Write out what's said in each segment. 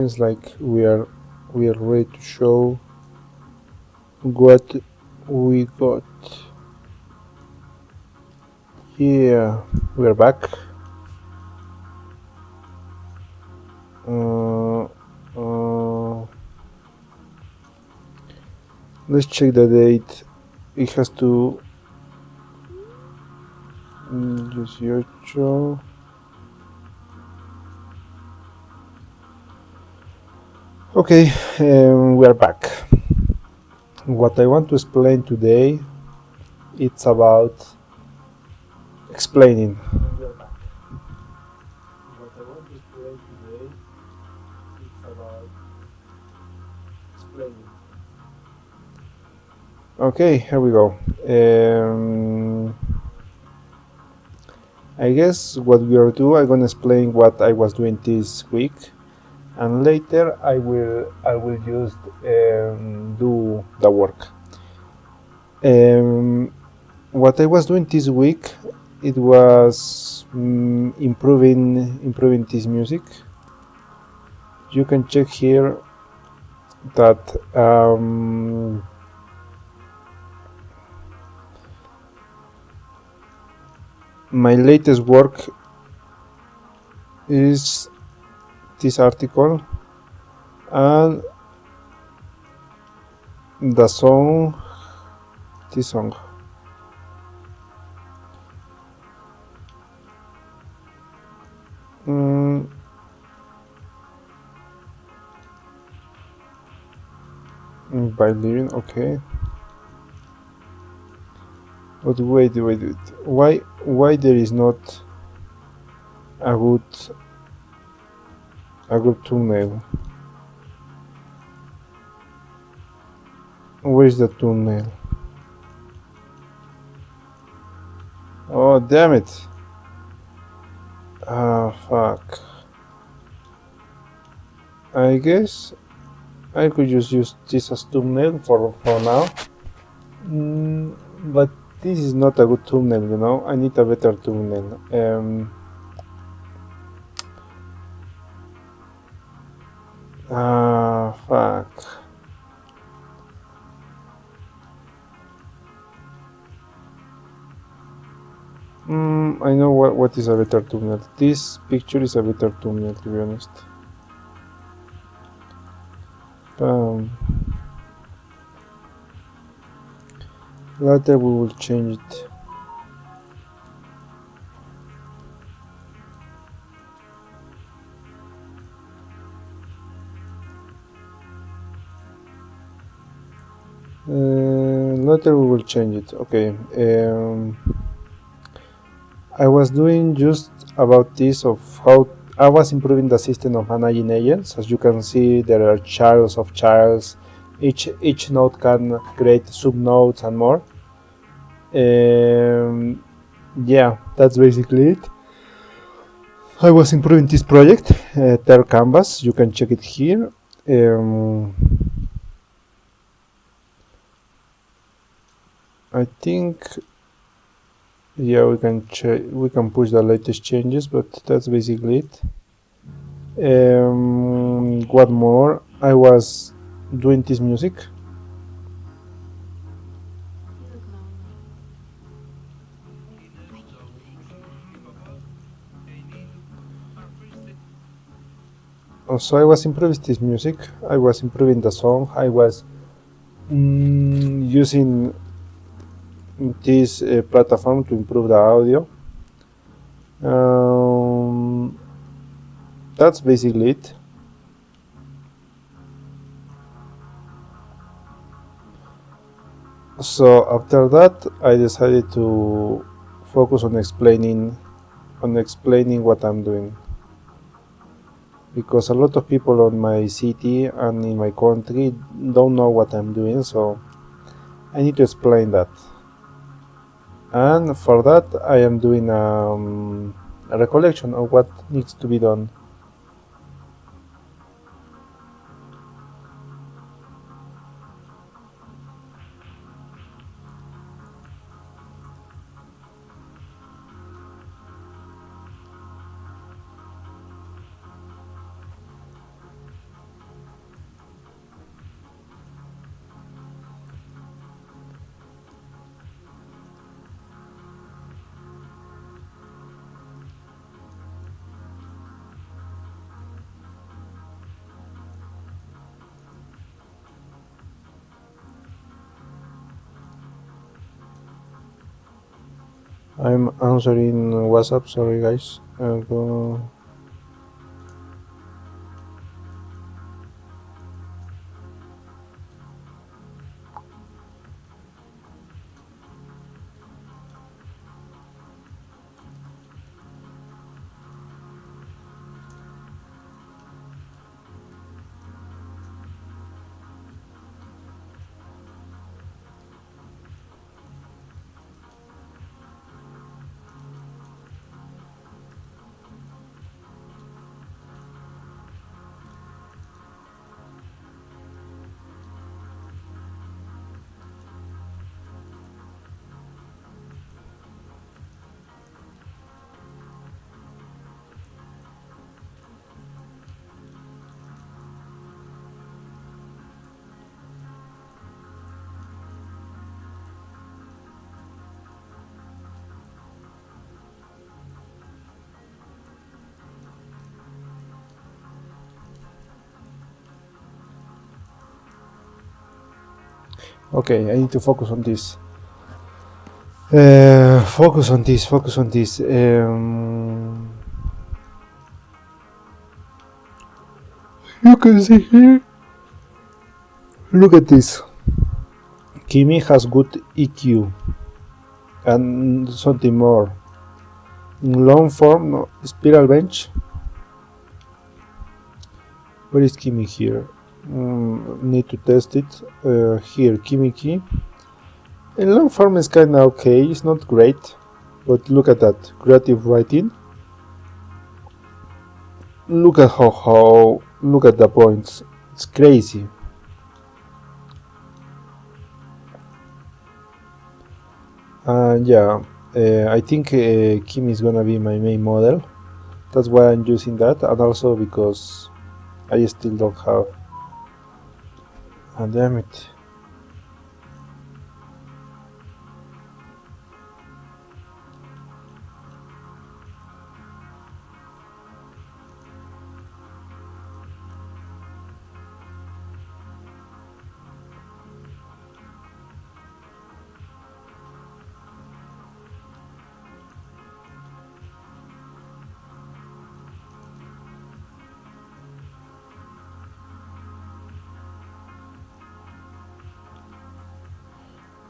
Seems like we are ready to show what we got. Yeah, we're back. Uh, uh, let's check the date. It has to 18. Okay, we're back. What I want to explain today, it's about explaining. We're back. What I want to explain today, it's about explaining. Okay, here we go. I guess what we are doing, I'm gonna explain what I was doing this week, and later I will just do the work. What I was doing this week, it was improving this music. You can check here that my latest work is this article, and the song, this song. By living, okay. But wait. Why there is not a good thumbnail? Where is the thumbnail? Oh, damn it. Ah, fuck. I guess I could just use this as thumbnail for now. But this is not a good thumbnail, you know? I need a better thumbnail. Fuck. I know what is a better thumbnail. This picture is a better thumbnail, to be honest. Later we will change it. Later we will change it. Okay. I was doing just about this of how I was improving the system of managing agents. As you can see, there are channels of channels. Each node can create subnodes and more. Yeah, that's basically it. I was improving this project, Ter Canvas. You can check it here. I think, yeah, we can push the latest changes, but that's basically it. What more? I was doing this music. So I was improving this music. I was improving the song. I was using this platform to improve the audio. That's basically it. So after that, I decided to focus on explaining what I'm doing, because a lot of people on my city and in my country don't know what I'm doing, so I need to explain that. And for that, I am doing a recollection of what needs to be done. I'm answering WhatsApp. Sorry, guys. Okay, I need to focus on this. Focus on this. Focus on this. You can see here. Look at this. Kimi has good EQ and something more. In long form, no, spiral bench. Where is Kimi here? Need to test it. Here, Kimi key. In long form is kinda okay, it's not great, but look at that. Creative writing. Look at how look at the points. It's crazy. Yeah, I think Kimi is gonna be my main model. That's why I'm using that, and also because I still don't have. And damn it.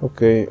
Okay.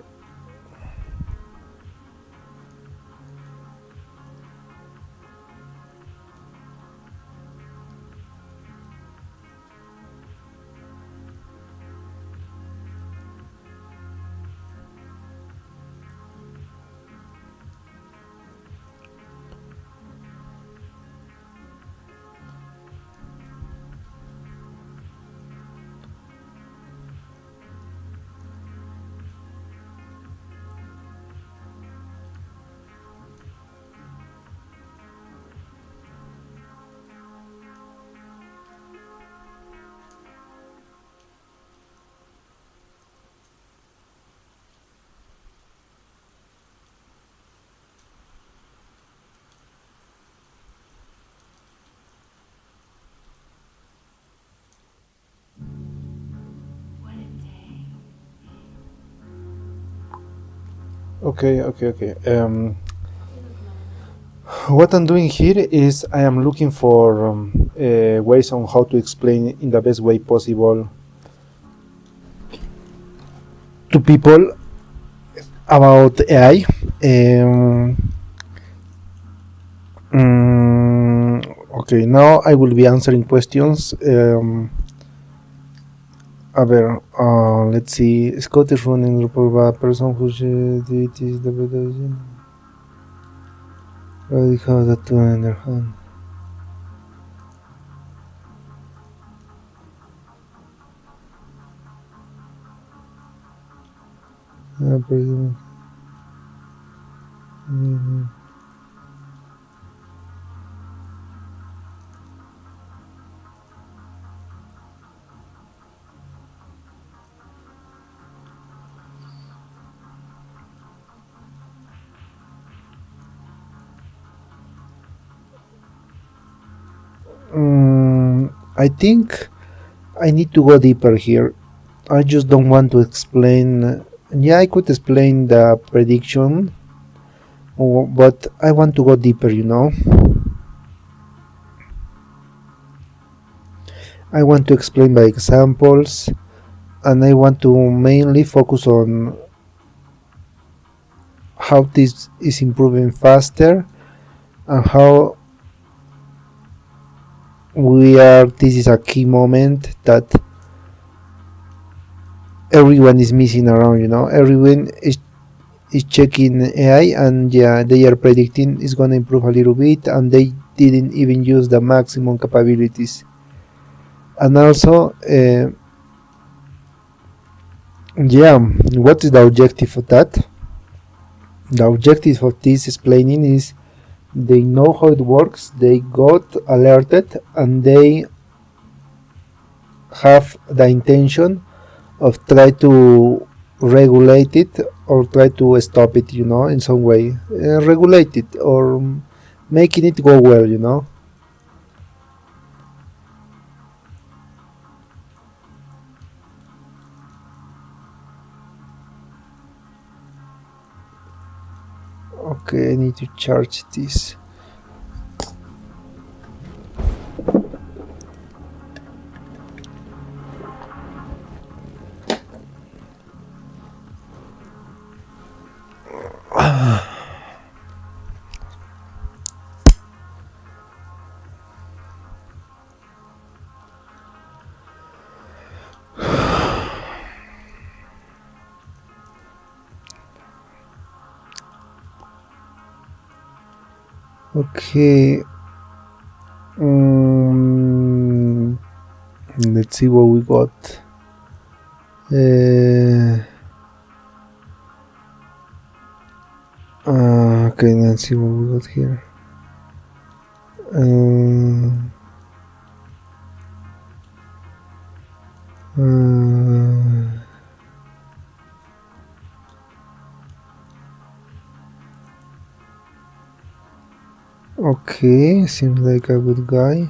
Okay. What I'm doing here is I am looking for ways on how to explain in the best way possible to people about AI. Okay, now I will be answering questions. Let's see. Scott is running a person who it is the better. I have that to in their hand. I think I need to go deeper here. I just don't want to explain. Yeah, I could explain the prediction but I want to go deeper, you know. I want to explain by examples, and I want to mainly focus on how this is improving faster and how this is a key moment that everyone is missing around, you know. Everyone is checking AI, and yeah, they are predicting it's going to improve a little bit, and they didn't even use the maximum capabilities. And also, yeah, what is the objective of that? The objective of this explaining is they know how it works, they got alerted, and they have the intention of try to regulate it or try to stop it, you know, in some way. Regulate it or making it go well, you know. Okay, I need to charge this. Okay. Let's see what we got. Okay, let's see what we got here. Uh, okay, seems like a good guy.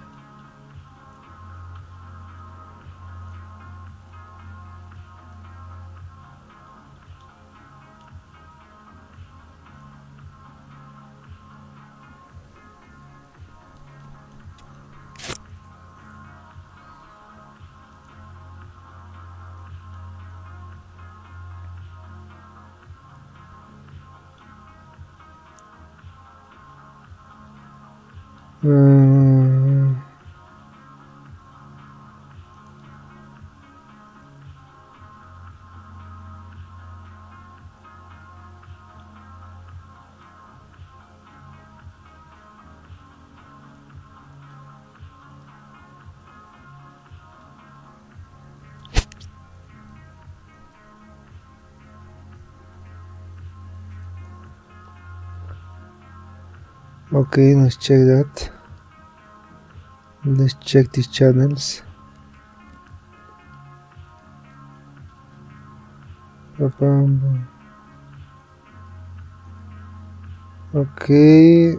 Okay, let's check that. Let's check these channels. Okay.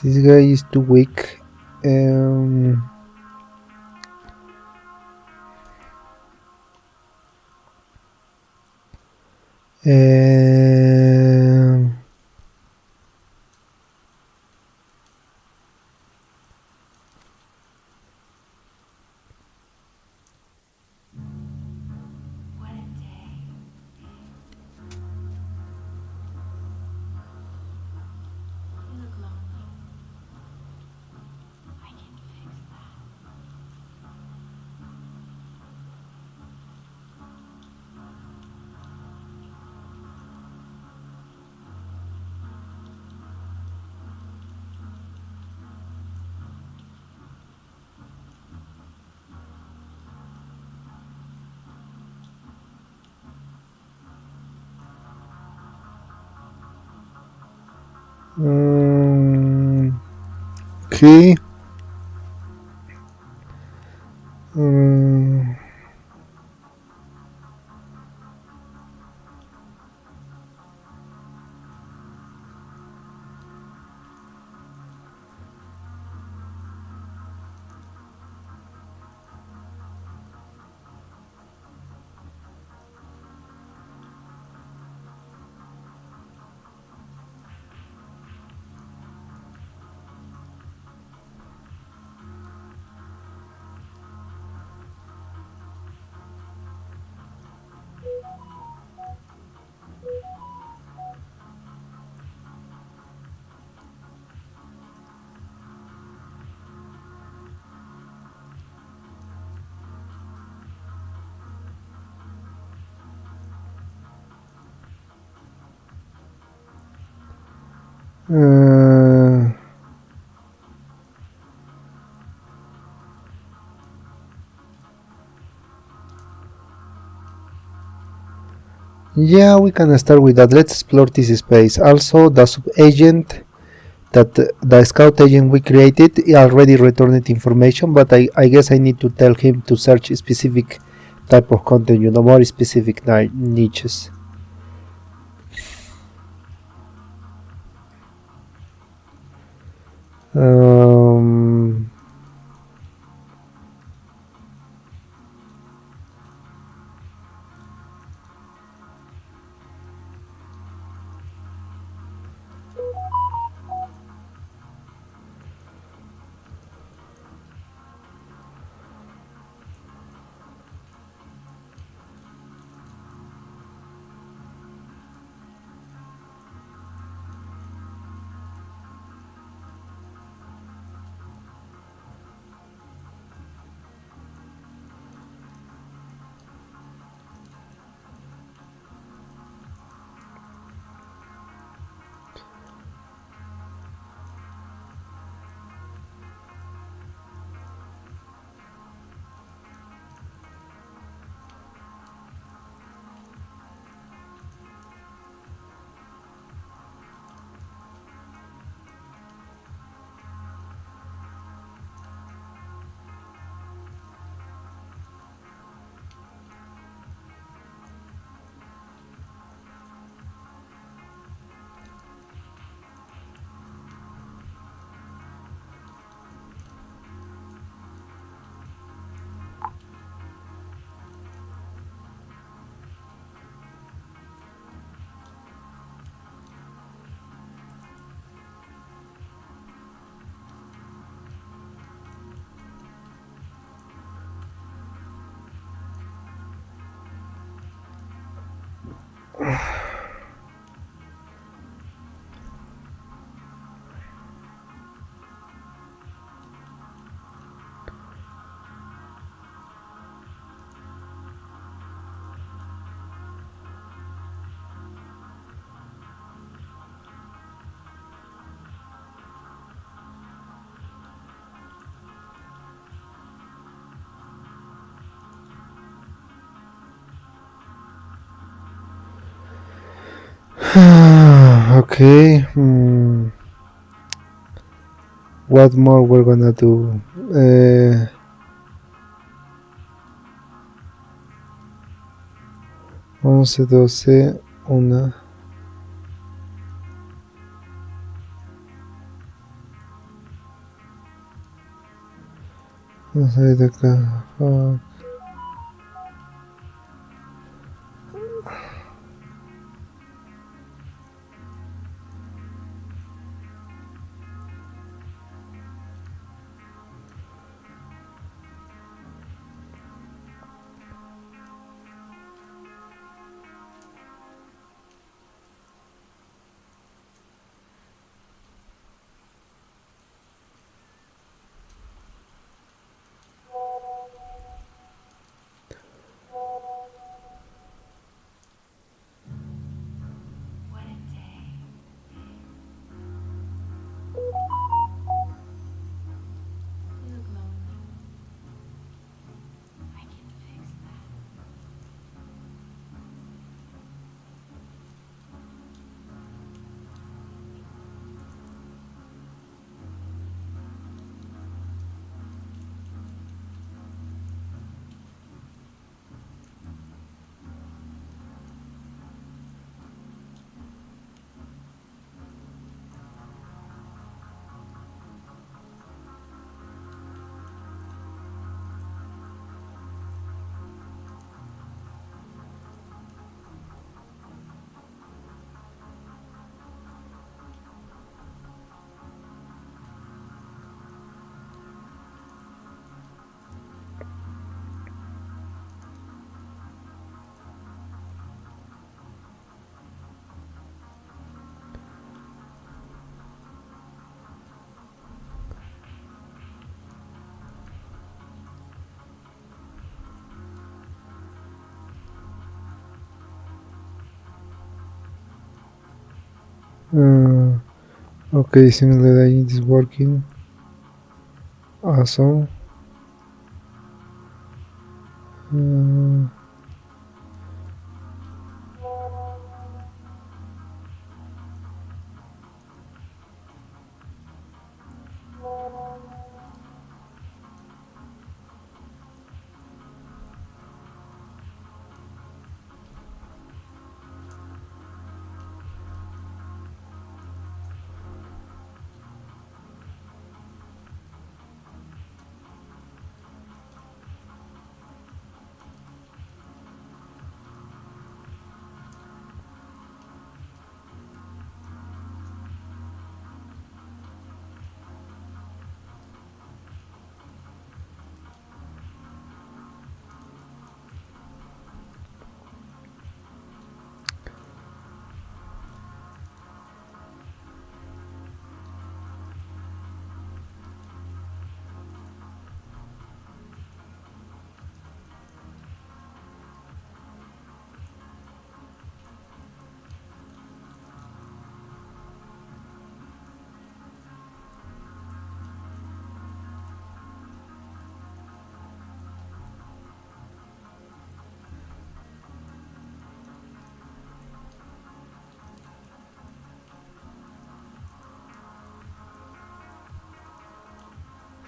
This guy is too weak. Um, um, okay. Um, Uh, yeah, we can start with that. Let's explore this space. Also, the sub-agent that the scout agent we created already returned information, but I guess I need to tell him to search a specific type of content, more specific niches. Um, okay. What more we're gonna do? 11, 12, una. Vamos a ir de acá. Uh, Okay, simulating is working. Awesome. Uh,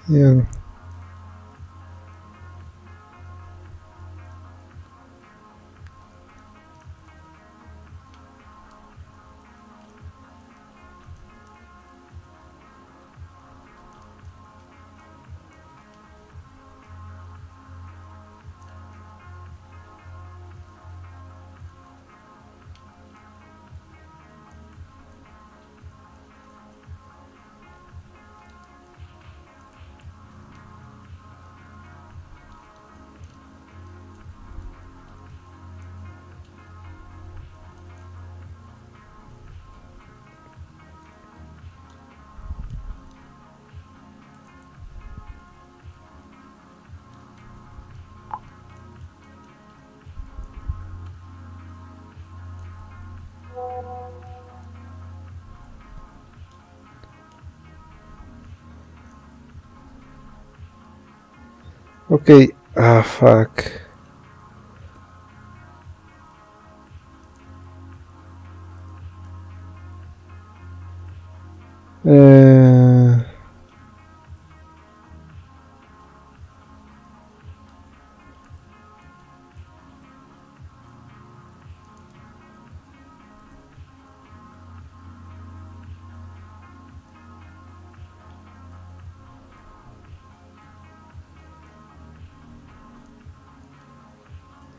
yeah. Okay. Ah, fuck. Uh,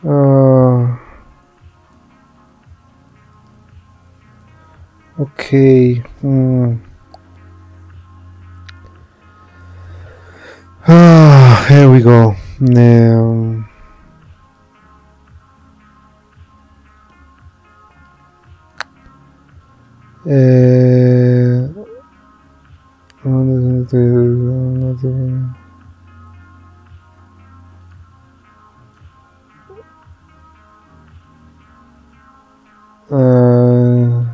uh, okay. Ah, here we go. Uh, uh,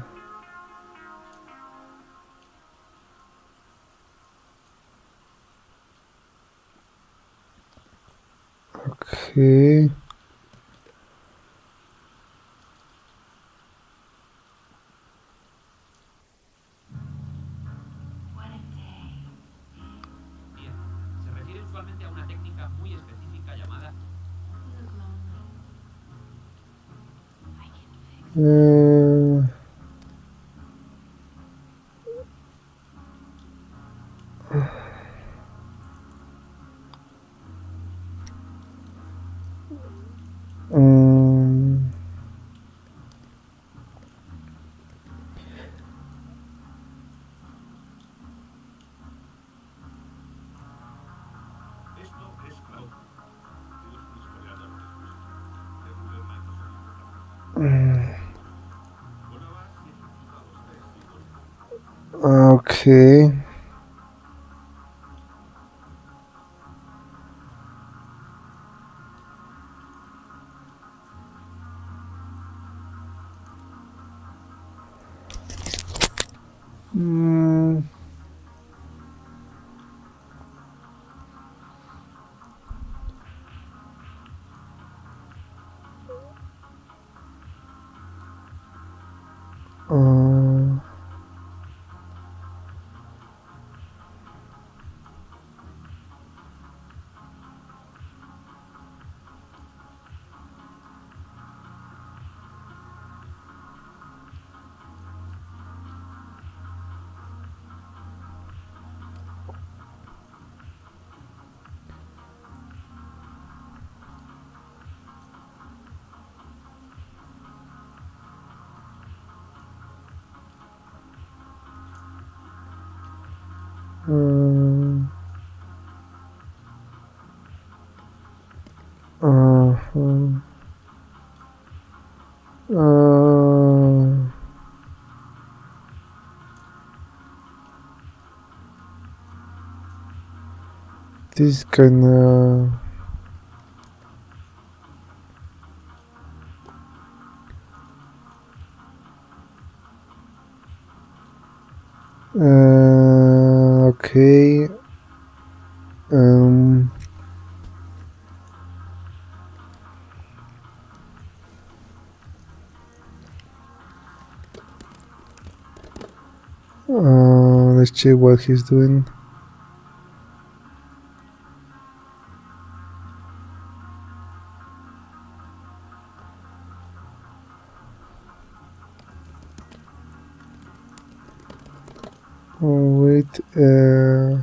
okay. Bien, se refiere usualmente a una técnica muy específica llamada... Uh, um, Esto es cloud computing. Tú eres un historiador del uso. De Google Microsoft Interface. Una base ejecuta los test y vuelve. okay. Uh, uh, uh, uh, this kind of okay. Um, let's check what he's doing. Oh, wait. Uh,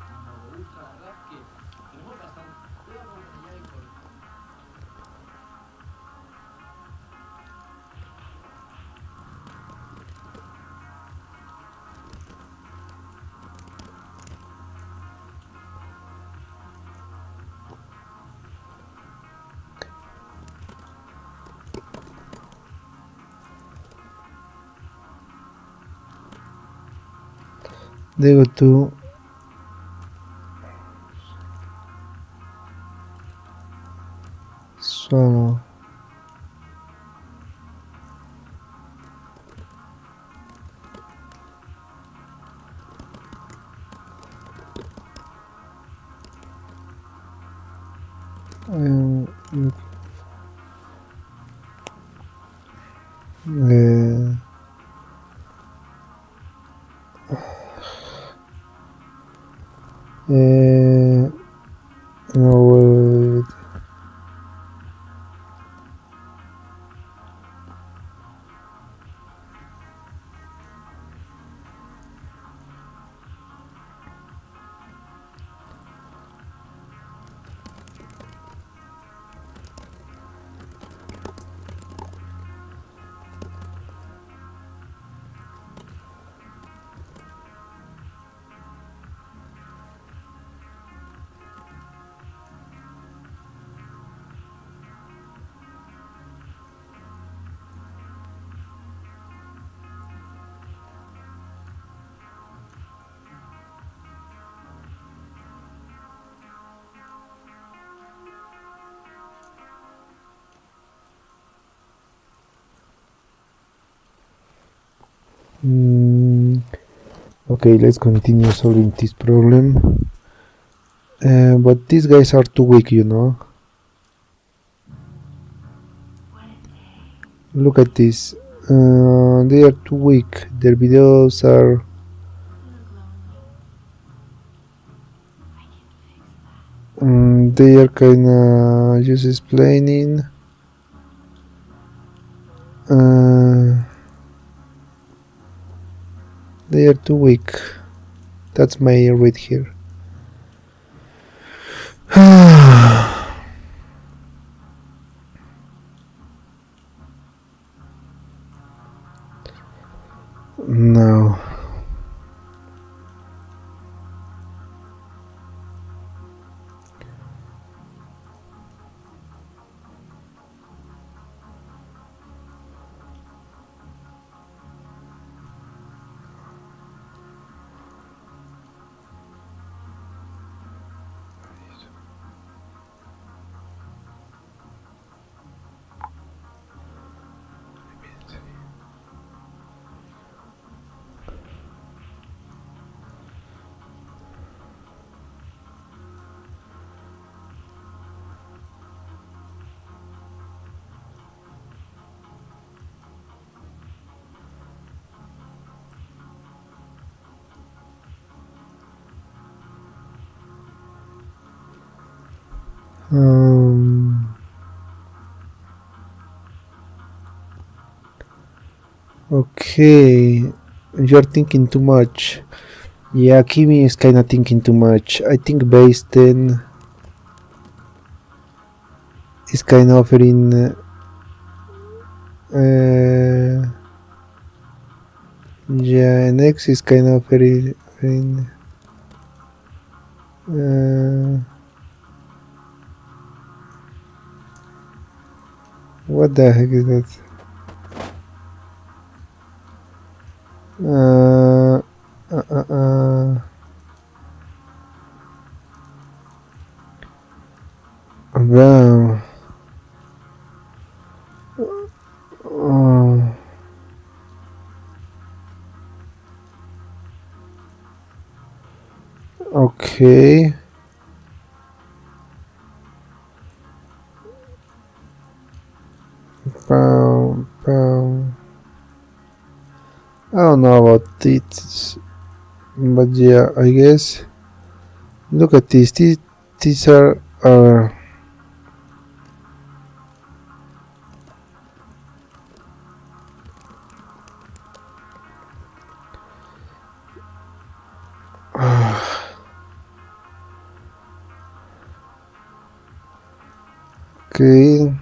En modo ultra rap que tenemos bastante. Voy a moverme ya y por. they go to swallow. Um, uh, no, mm, okay, let's continue solving this problem. But these guys are too weak, you know. Look at this. They are too weak. Their videos are. They are kinda just explaining. Uh, they are too weak. That's my read here. No. Um, okay, you're thinking too much. Yeah, Kimi is kind of thinking too much. I think base 10 is kind of offering. Yeah, next is kind of offering. What the heck is that? Uh, uh, uh, uh, wow. Oh, okay. Pow. I don't know about it, but yeah, I guess. Look at this. These are okay.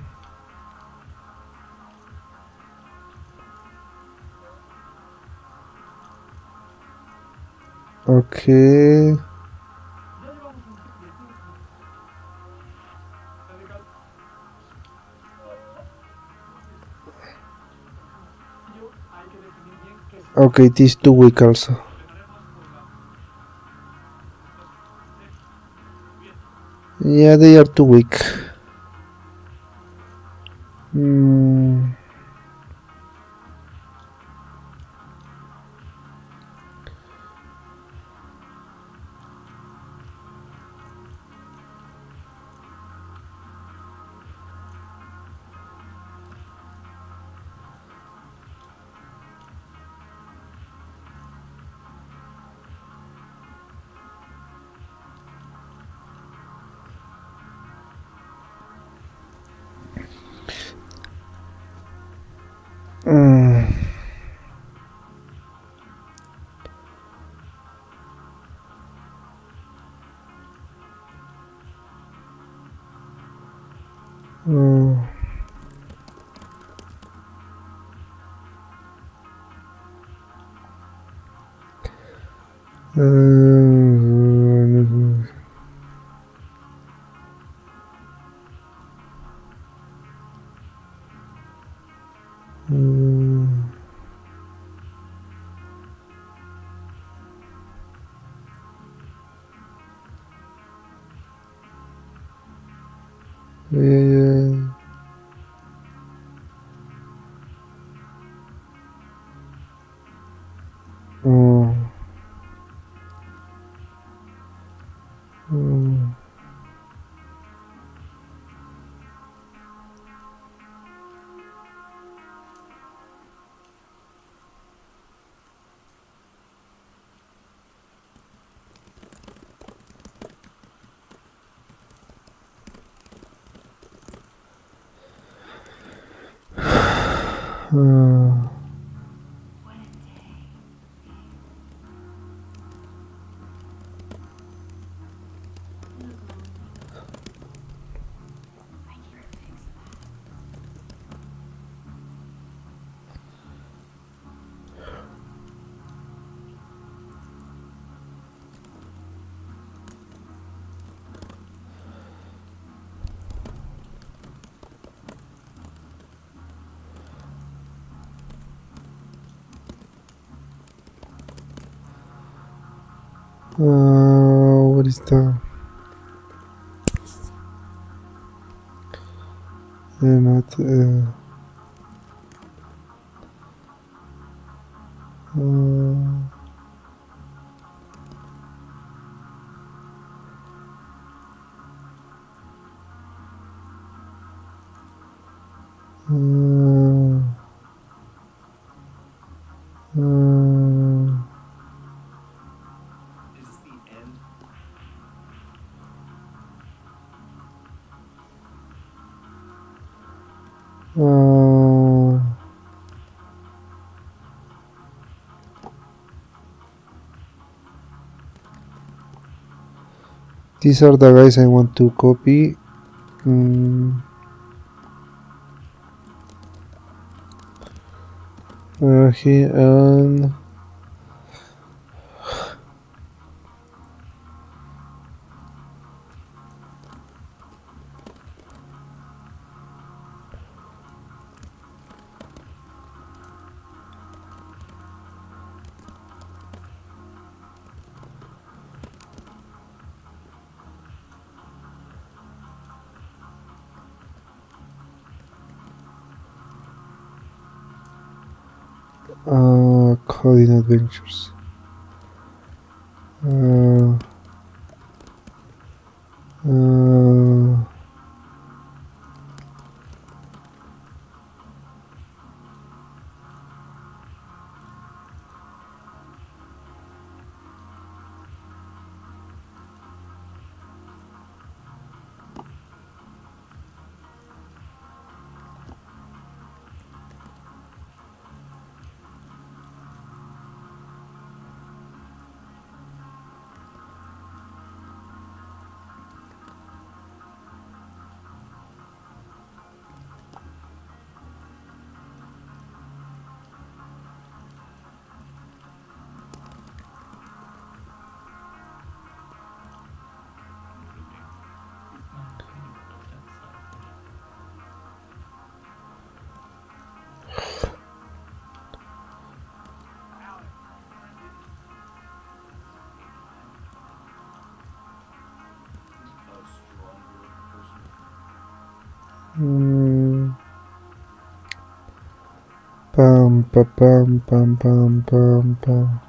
Okay. Okay, these two week also. Yeah, they are too weak. Mm, mm, mm, mm, yeah. Mm, mm, mm. What is that? Not, uh, uh, Uh, these are the guys I want to copy. Mm, here and coding adventures. Uh, uh, Stronger person. mm, pam pam pam pam pam pam pam.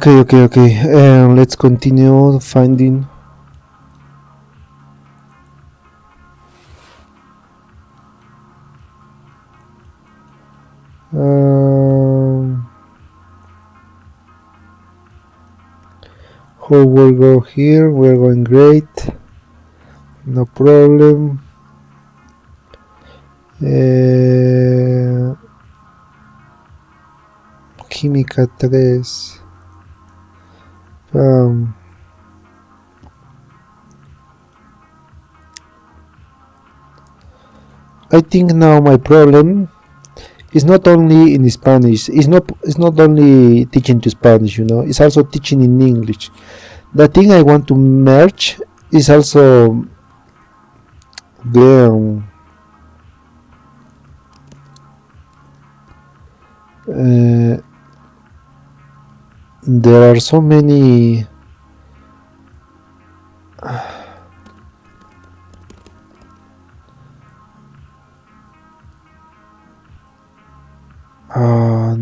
Okay, okay, okay. Let's continue finding. Um, how we'll go here? We're going great. No problem. Química 3. I think now my problem is not only in Spanish. It's not only teaching to Spanish. It's also teaching in English. The thing I want to merge is also the there are so many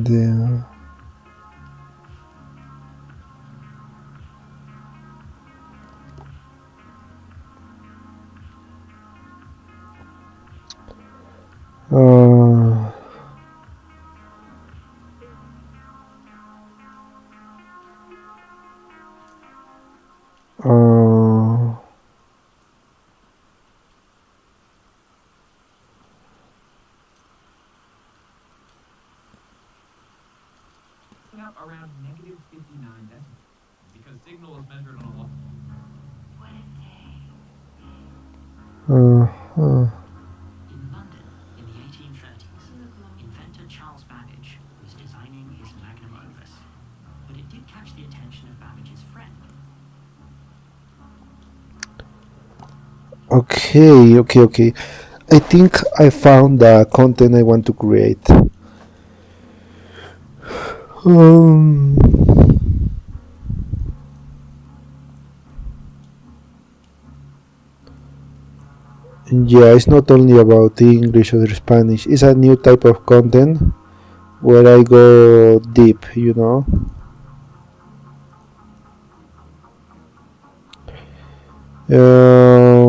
the uh, uh, Up around negative 59 decibels because signal is measured on a lot. uh, uh, In London in the 1830s, inventor Charles Babbage was designing his magnum opus, but it did catch the attention of Babbage's friend. okay. I think I found the content I want to create. Um, yeah, it's not only about English or Spanish. It's a new type of content where I go deep. Um,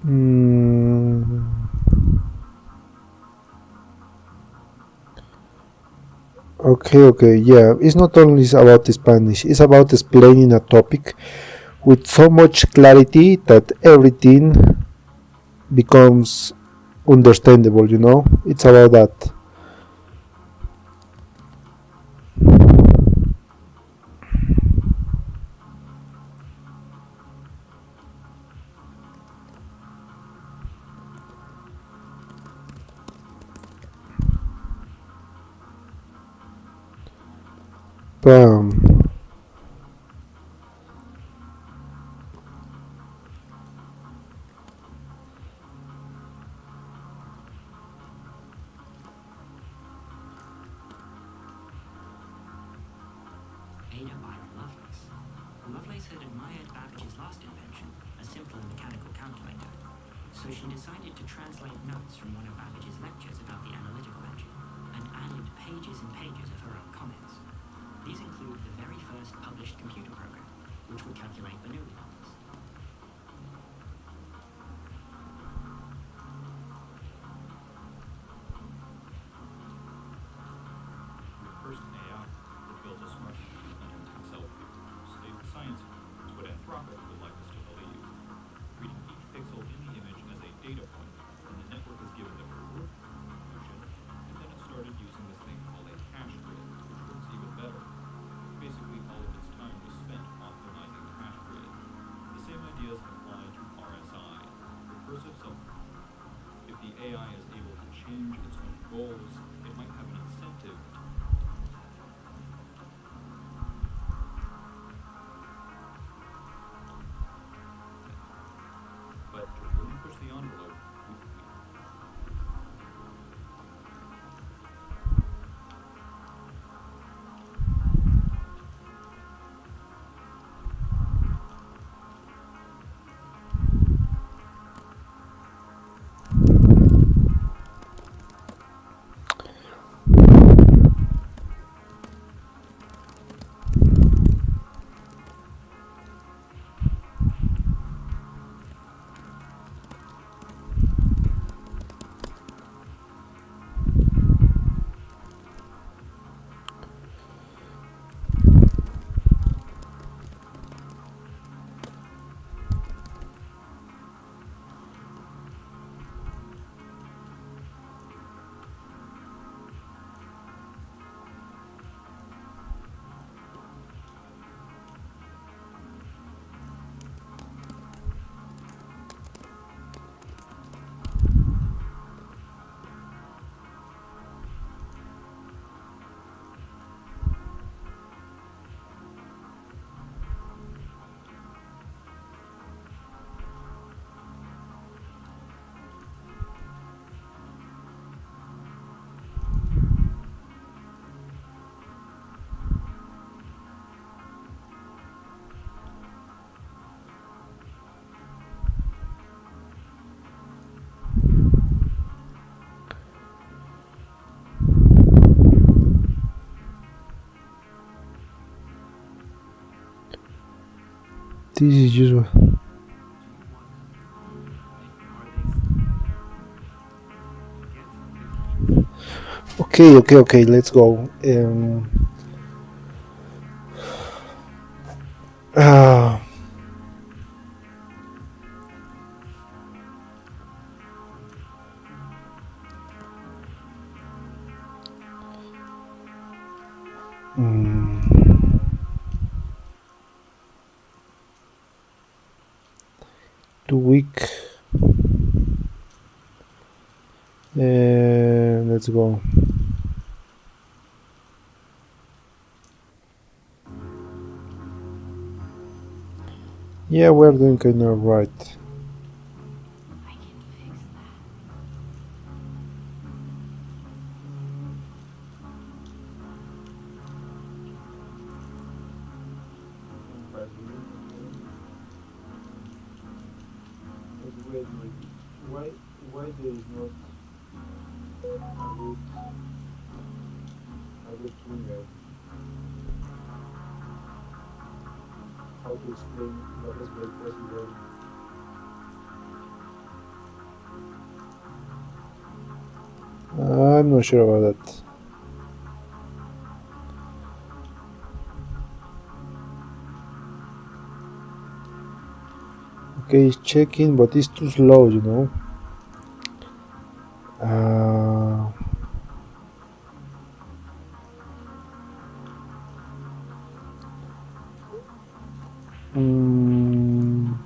Mm, okay, okay, yeah. It's not only about Spanish. It's about explaining a topic with so much clarity that everything becomes understandable. It's about that. Bam. Ada Byron Lovelace. Lovelace had admired Babbage's last invention, a simple mechanical calculator. So she decided to translate notes from one of Babbage's lectures about the analytical engine and added pages and pages of her own comments. These include the very first published computer program, which would calculate Bernoulli numbers. The first AI that built a smart and itself saved science is what Anthropic would like us to believe. Treating each pixel in the image as a data point, and the network is given the root function, and then it started using this thing called a hash grid, which works even better. Basically, all of its time was spent optimizing the hash grid. The same ideas apply to RSI, recursive self. If the AI is able to change its own goals, it might have an incentive. But to really push the envelope, This is usual. Okay, okay, okay. Let's go. Ah, mm, too weak. Let's go. Yeah, we're doing kind of right. I can fix that. Why there is not a good trigger? How to explain the best way possible I'm not sure about that. Okay, it's checking, but it's too slow, you know. Uh, mm,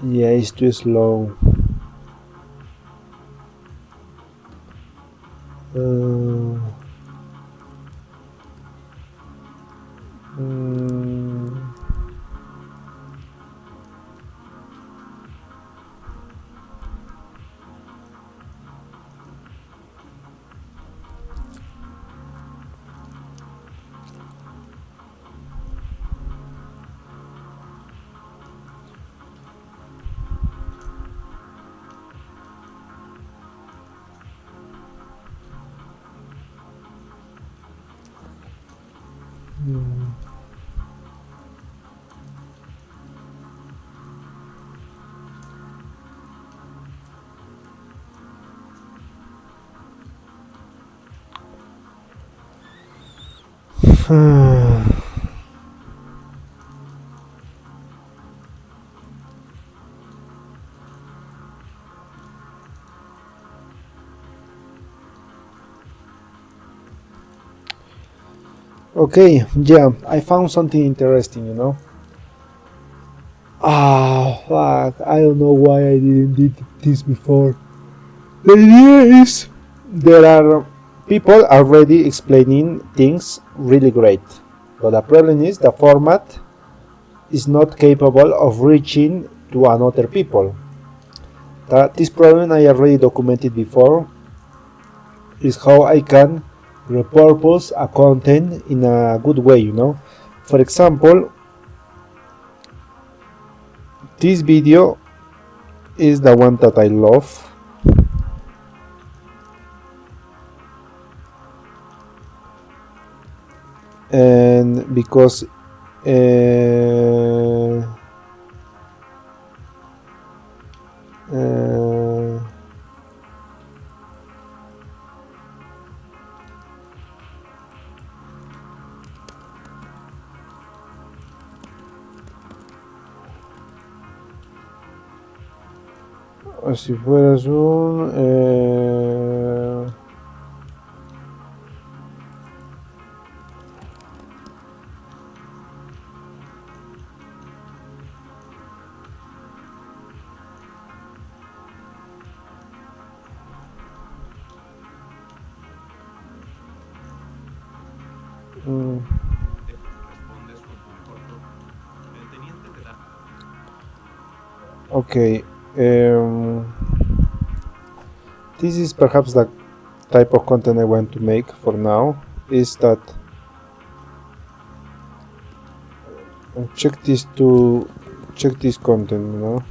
yeah, it's too slow. Uh, mm, okay, yeah, I found something interesting, you know. Ah, fuck, I don't know why I didn't did this before. The idea is there are people already explaining things really great, but the problem is the format is not capable of reaching to another people. This problem I already documented before is how I can repurpose a content in a good way, you know. For example, this video is the one that I love, and because uh, si fueras un Respondes con tu mejor tono. El teniente te da. okay. This is perhaps the type of content I want to make for now. Is that check this content, you know.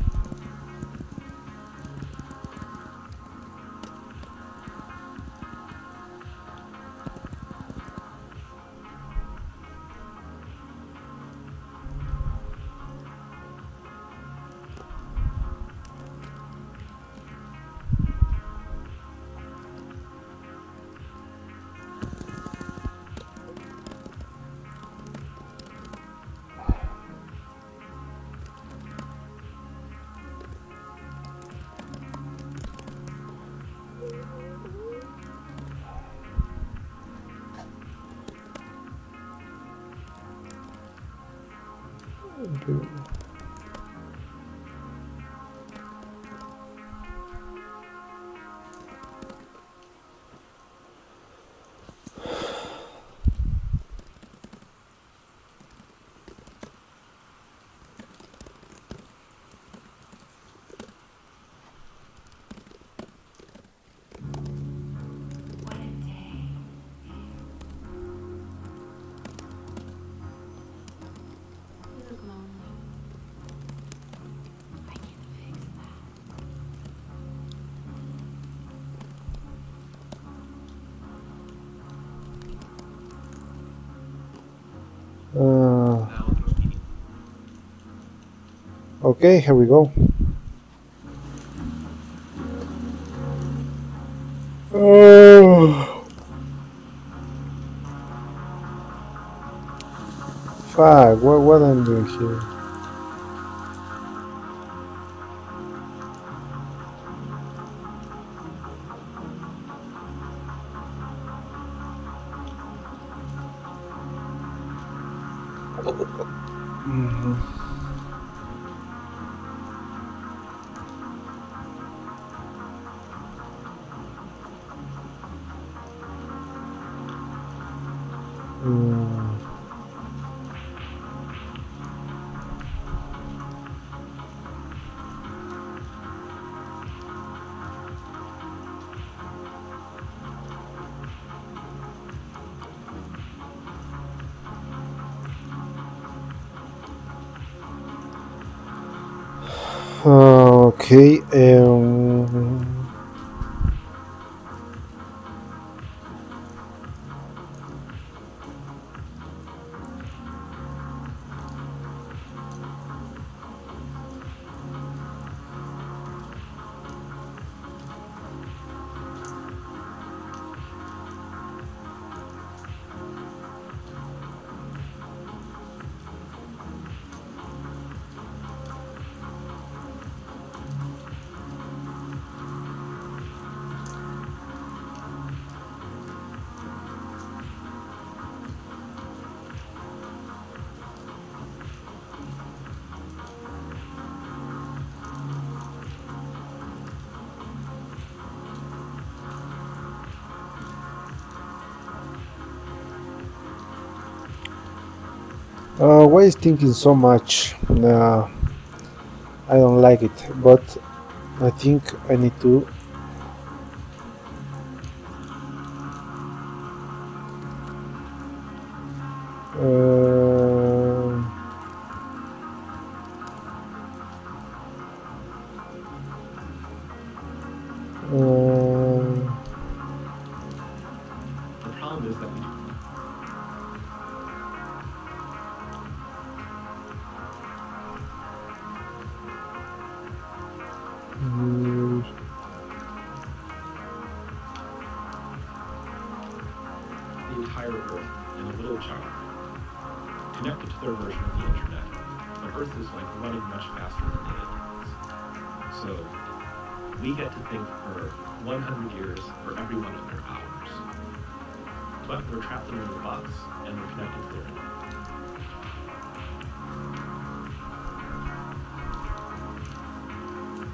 What a day. You look lonely. Okay, here we go. Oh, fuck, what I'm doing here? Mhm. Mm. Okay. Why is thinking so much? I don't like it, but I think I need to. Uh, uh, The problem is that we mm, the entire Earth in a little chunk connected to their version of the internet, but Earth is like running much faster than the internet is. So we get to think for 100 years for every one of their hours. But we're trapped in a little box and we're connected to their internet.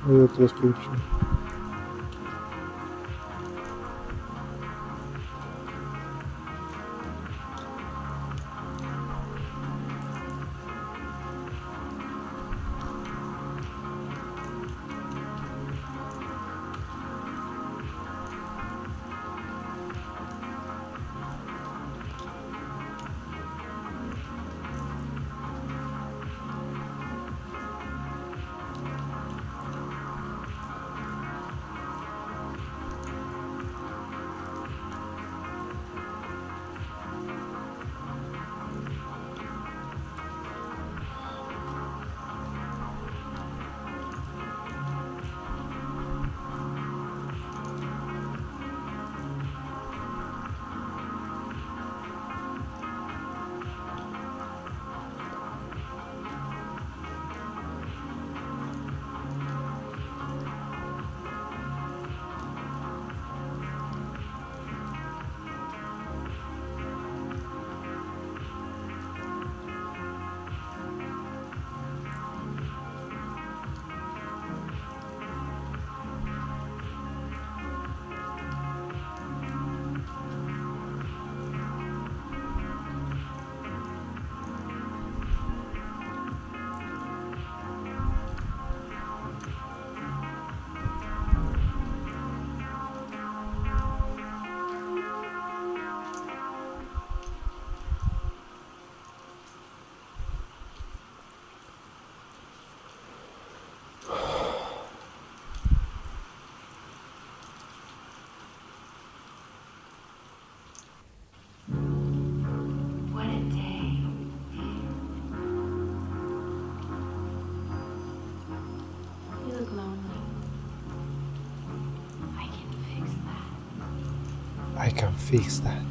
the transcription. fix that.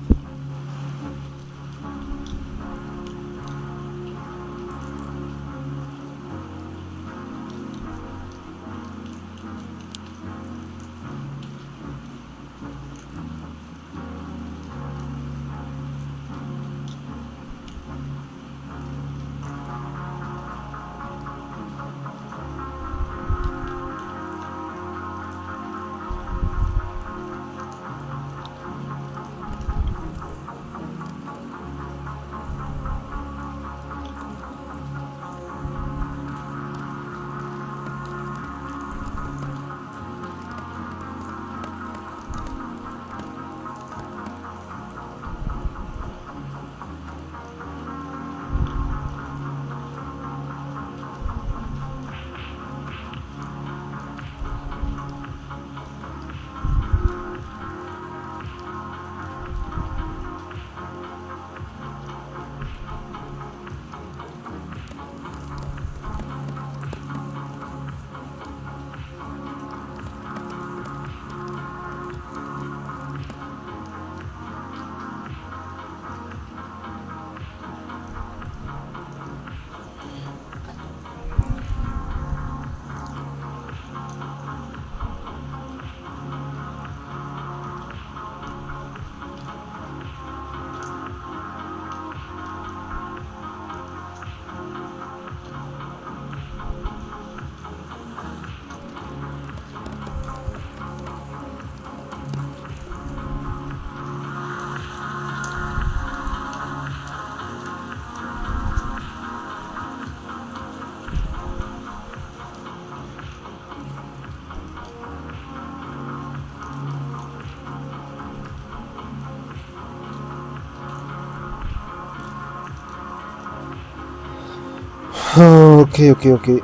Okay, okay, okay.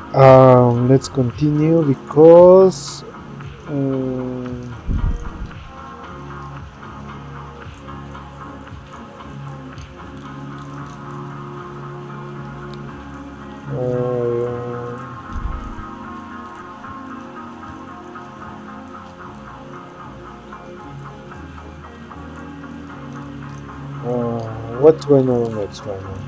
Let's continue because um, what do I know next right now?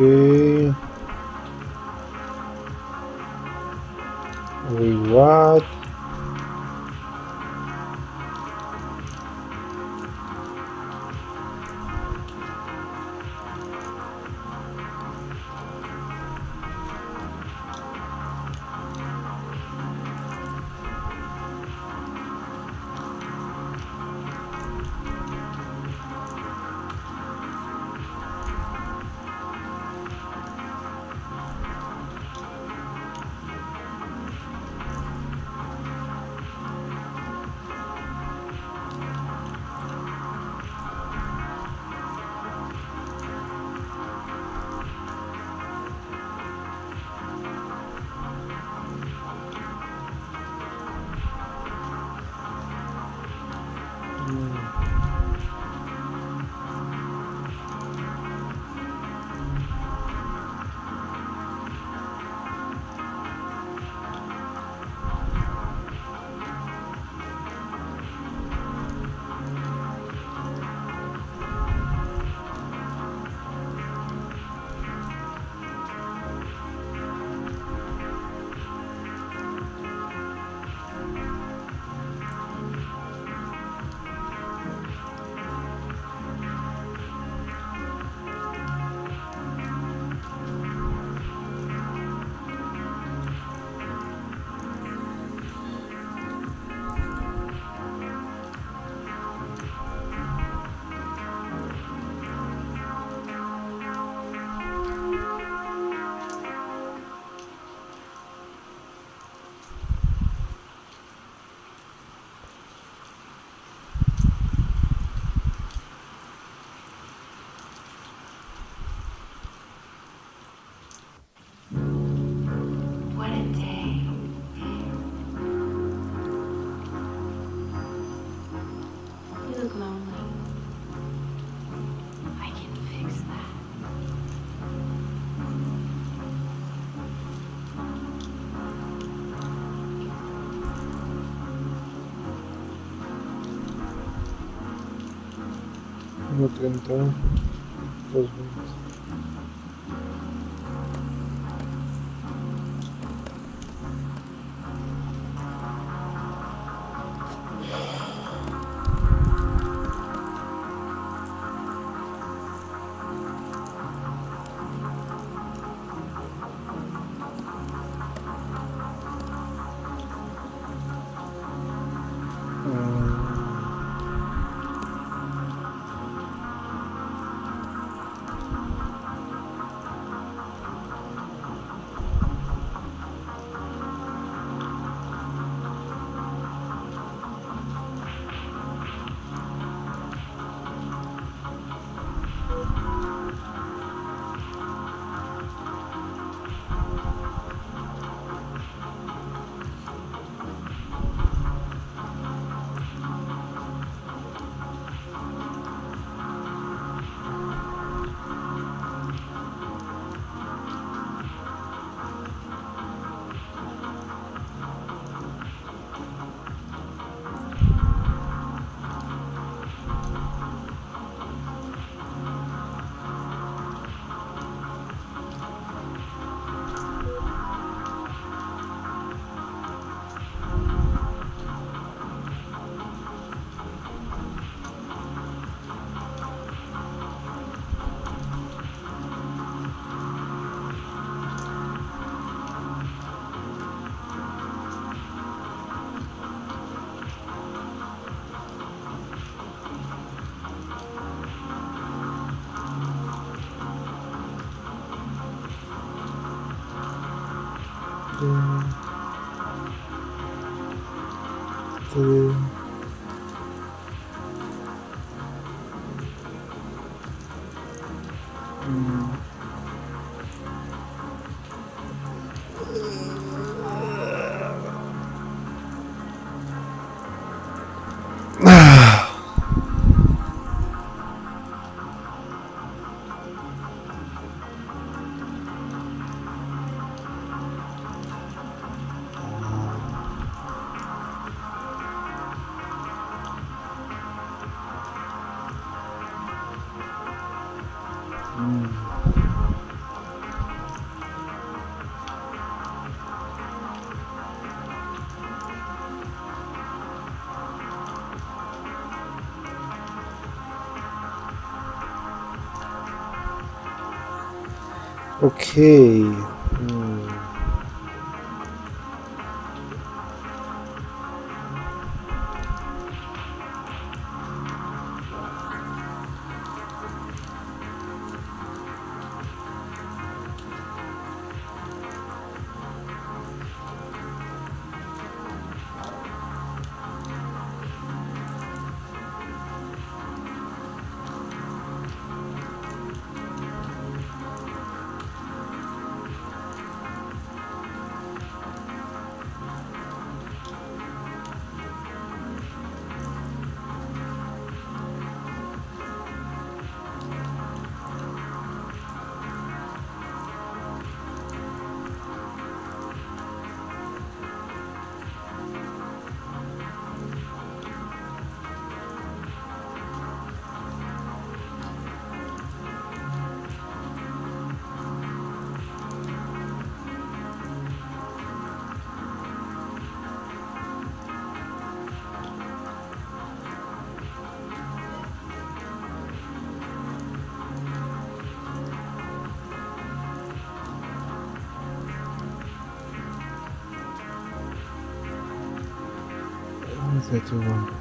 Okay. We what? 1:30, 2:20. Three. Okay. That you want.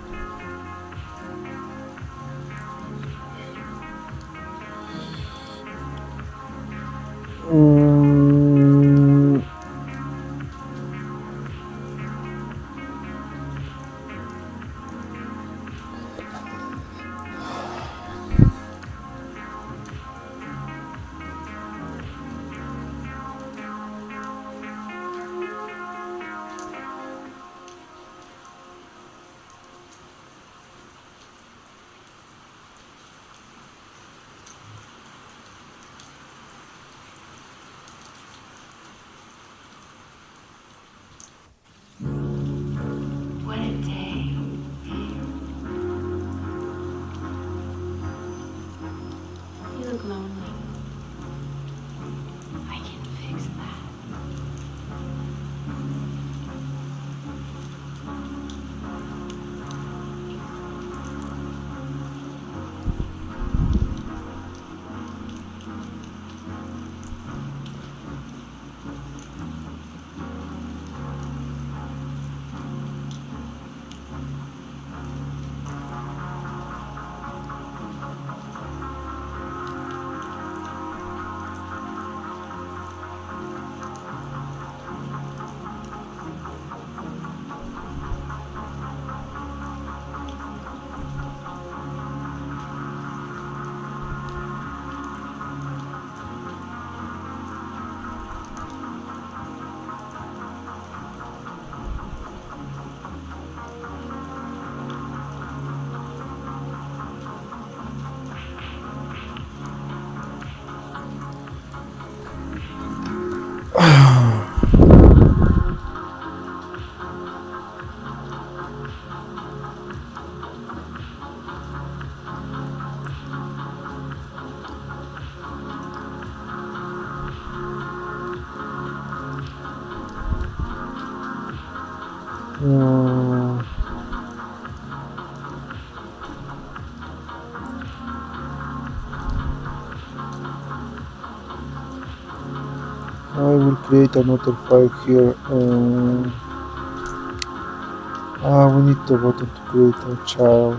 Mm, I will create another file here. We need the button to create a child.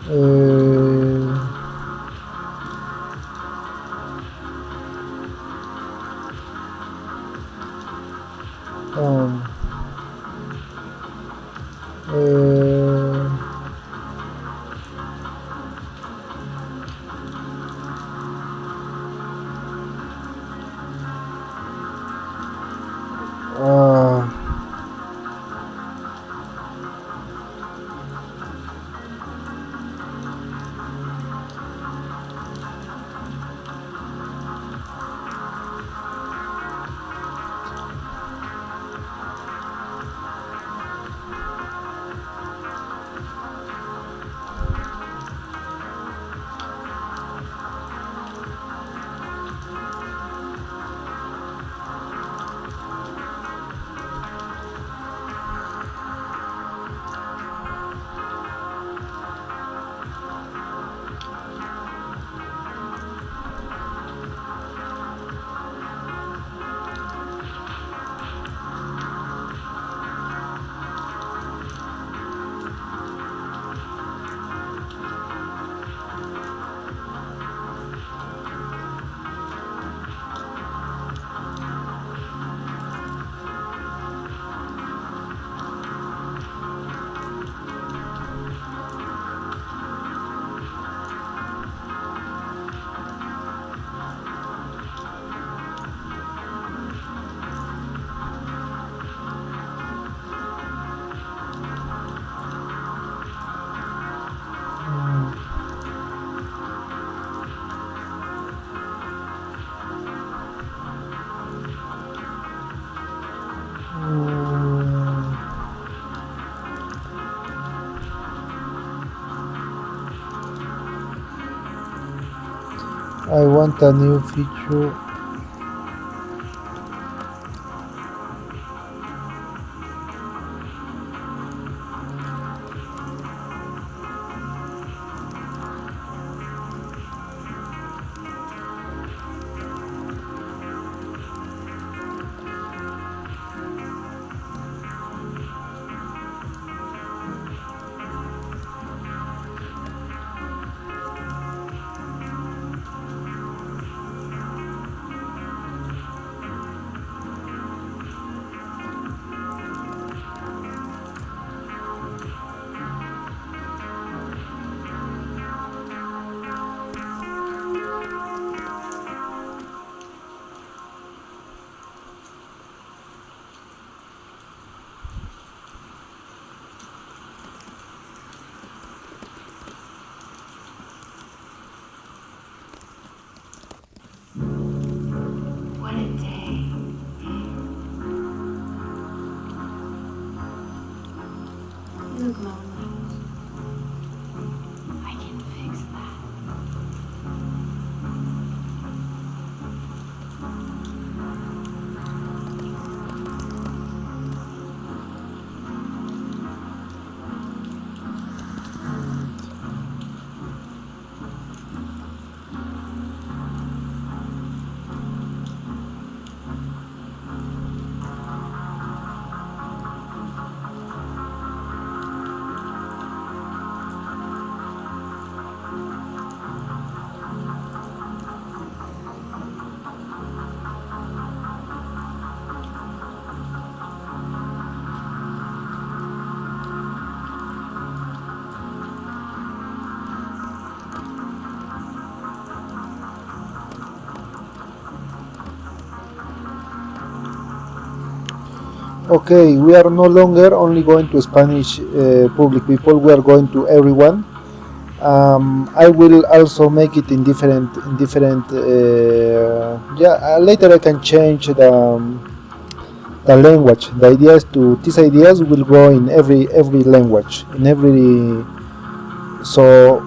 Uh, um, uh, uh, mm, I want a new feature. What a day. You look lonely. I can fix that. Okay, we are no longer only going to Spanish public people. We are going to everyone. I will also make it in different. Yeah, later I can change the language. The idea is to these ideas will go in every language, in every. So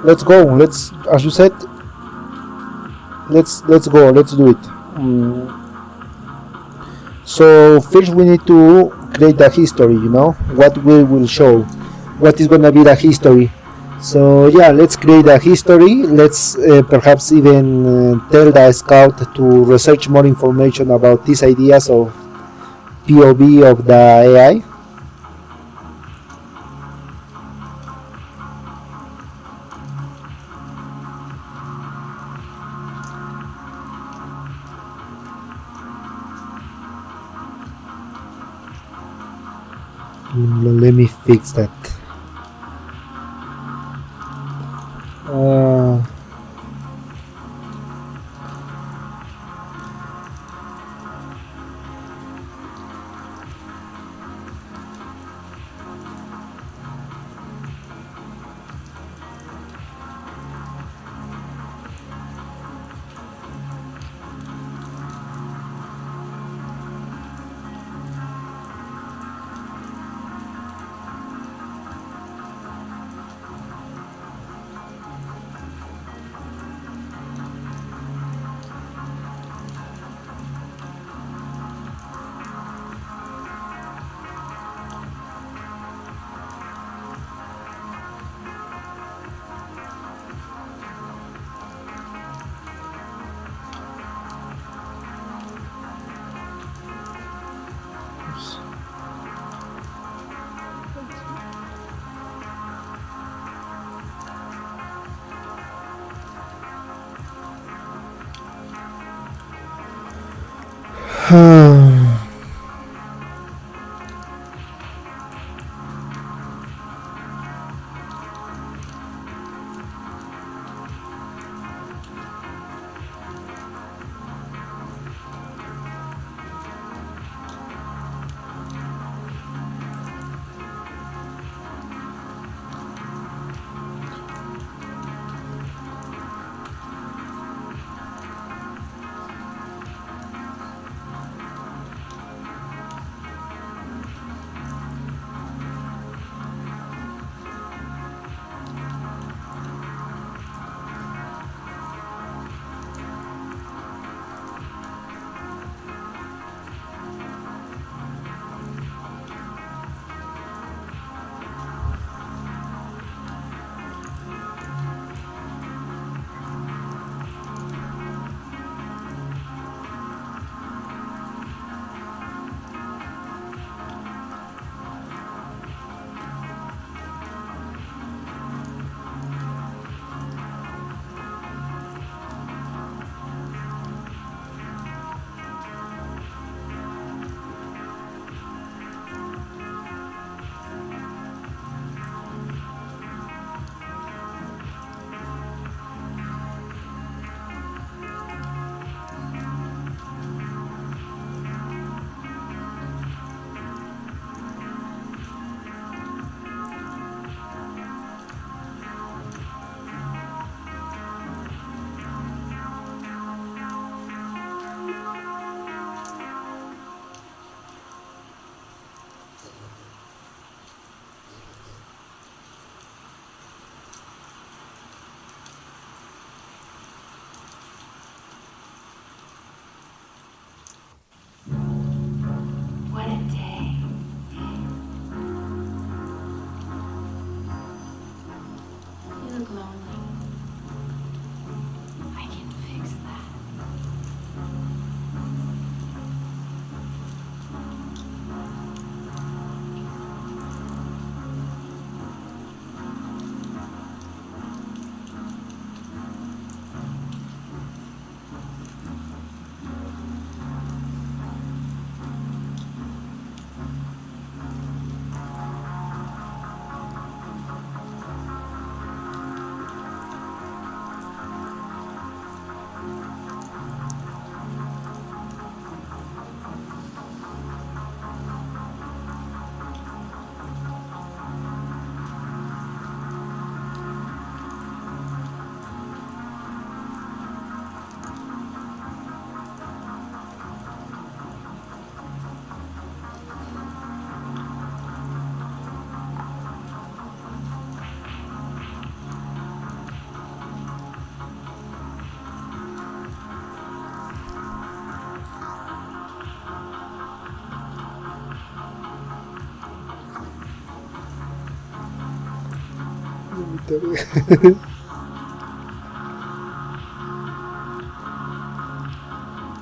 let's go. Let's, as you said, let's go. Let's do it. So first we need to create the history. What we will show, what is gonna be the history. So yeah, let's create a history. Let's perhaps even tell the scout to research more information about these ideas of POV of the AI. Let me fix that. Uh,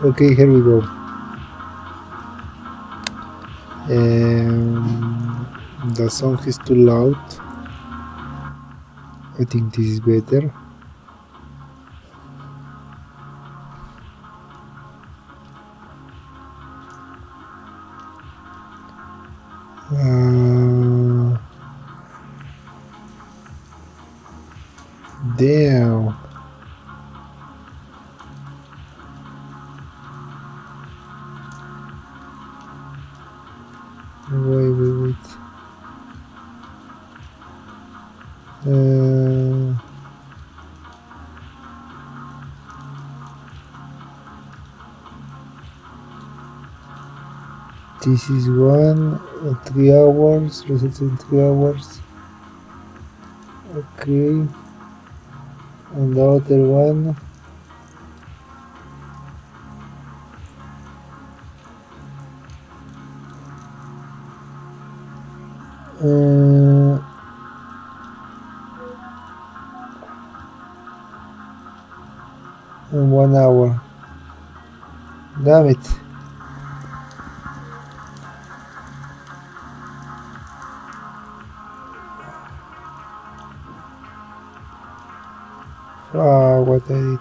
Okay, here we go. The song is too loud. I think this is better. Damn. Wait. This is one, 3 hours, results in 3 hours. Okay. And the other one. In 1 hour. Damn it. What I did.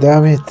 Damn it.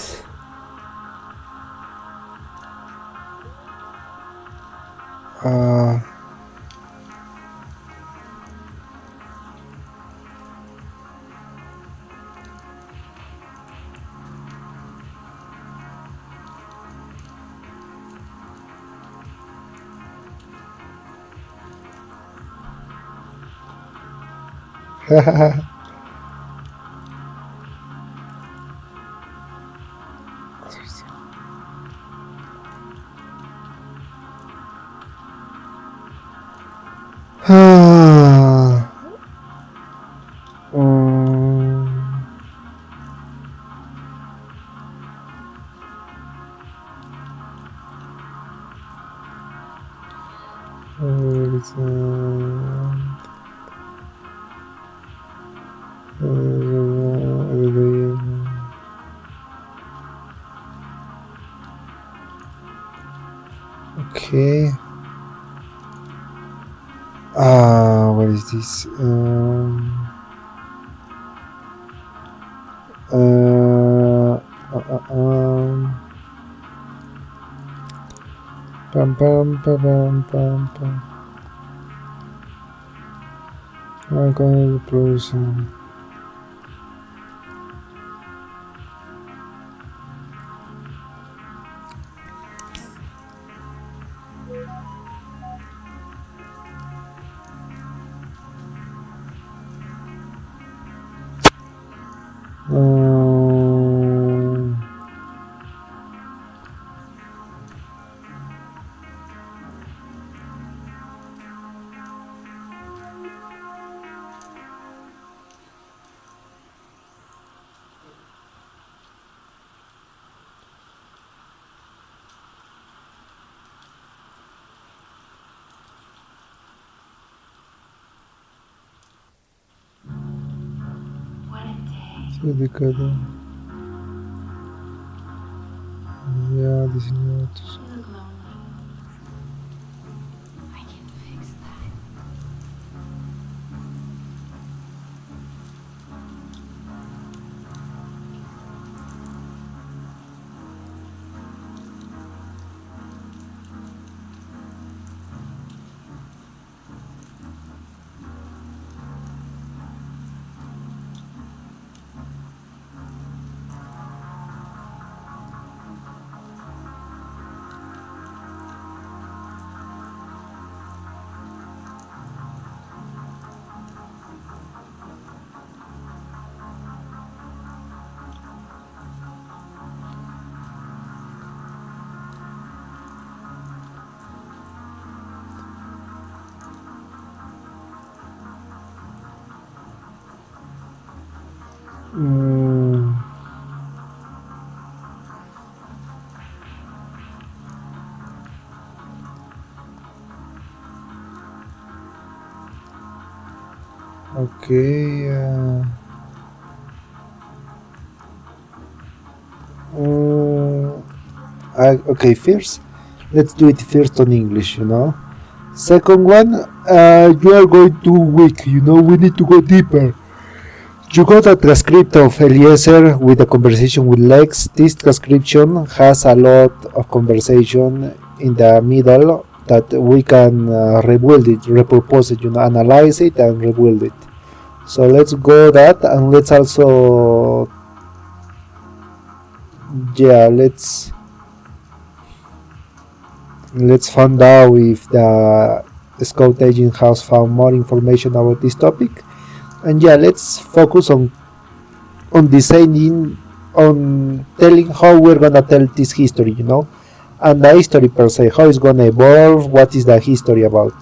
Okay. What is this? Pam pam pam pam pam pam. I'm going to produce some. What a day. Dedicado. Ya diseñados. You look lonely. I can fix that. Okay. Uh, okay, first, let's do it first on English. Second one, you are going too weak. We need to go deeper. You got a transcript of Eliezer with a conversation with Lex. This transcription has a lot of conversation in the middle that we can rebuild it, repurpose it, analyze it and rebuild it. So let's go that, and let's also, yeah, let's find out if the scout agent has found more information about this topic. And yeah, let's focus on designing, on telling how we're gonna tell this history, and the history per se, how it's gonna evolve, what is the history about.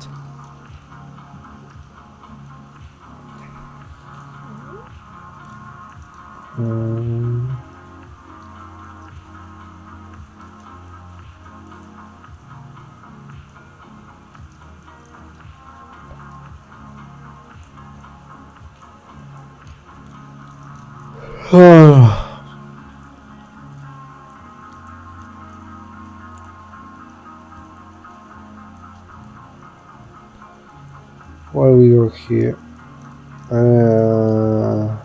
Mm. While we are here, uh,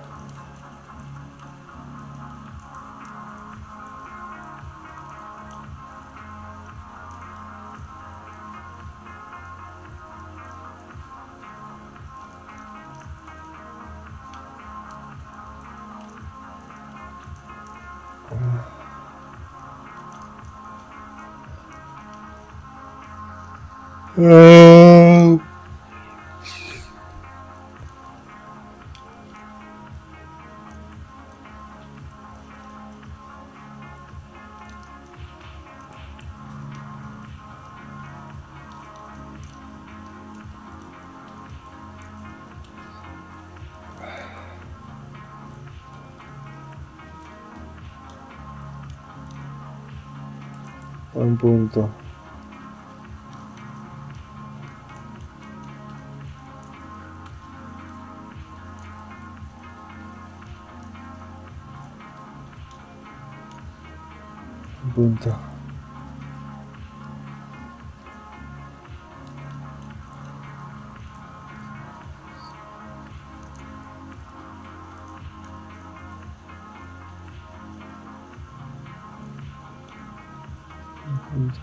un punto. Un punto. Un punto.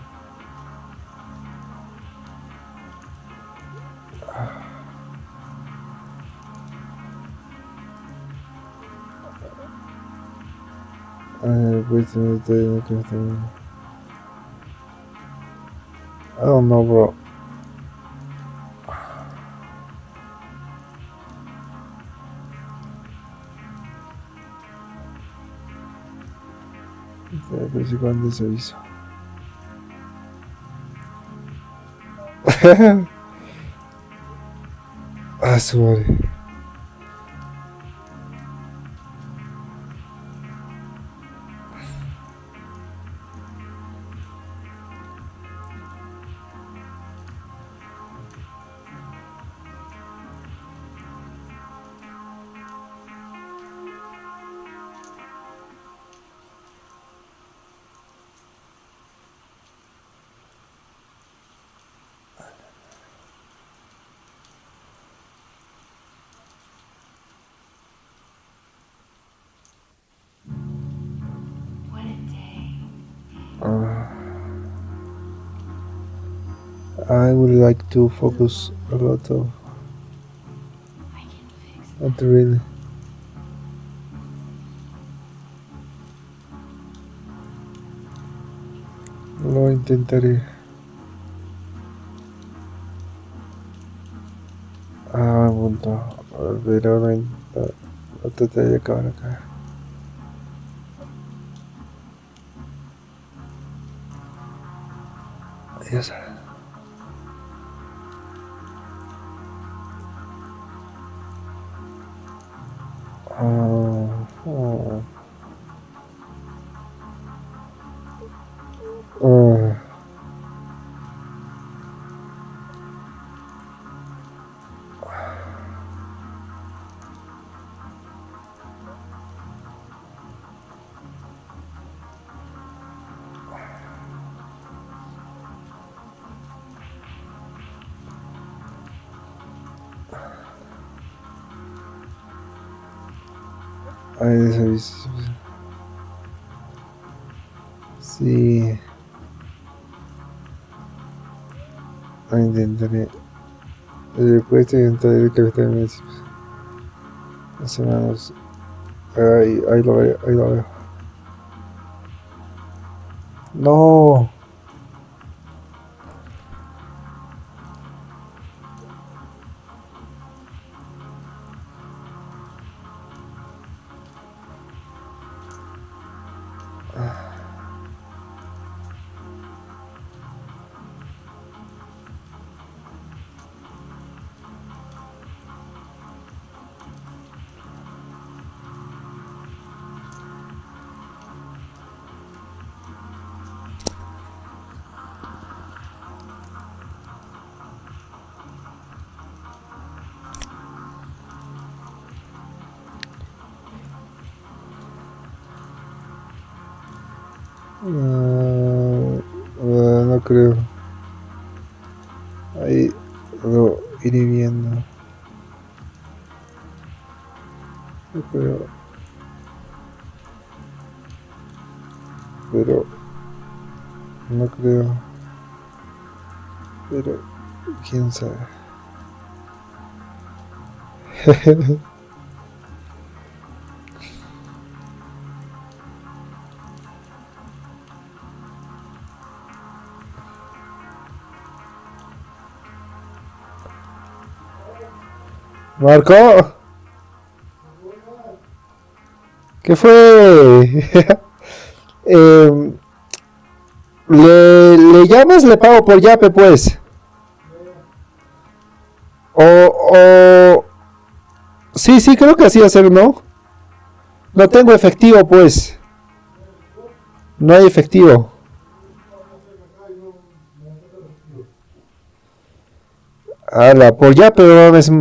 Wait a minute. I don't know, bro. Pues cuando se hizo. Ah, su madre. What a day. I would like to focus a lot of I can fix that. not really. Lo intentaré. Punto. Pero no trataré de acabar acá. Adiós. Oh, oh. Oh. Ay, sí. Intentaré. Puedes intentar el capital en las semanas. Ahí lo veo, ahí lo veo. No. No creo. Ahí lo iré viendo. No creo. Pero no creo. Pero quién sabe. Marco, ¿qué fue? Em, le llamas, le pago por Yape, pues. O sí, sí, creo que así hacer, ¿no? No tengo efectivo, pues. No hay efectivo. Ala, por Yape, weón, es.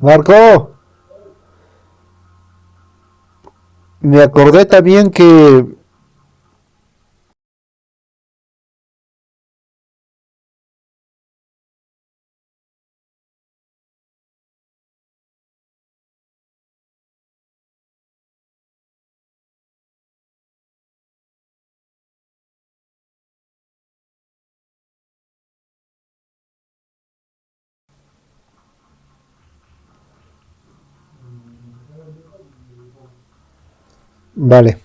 Marco, me acordé también que Vale.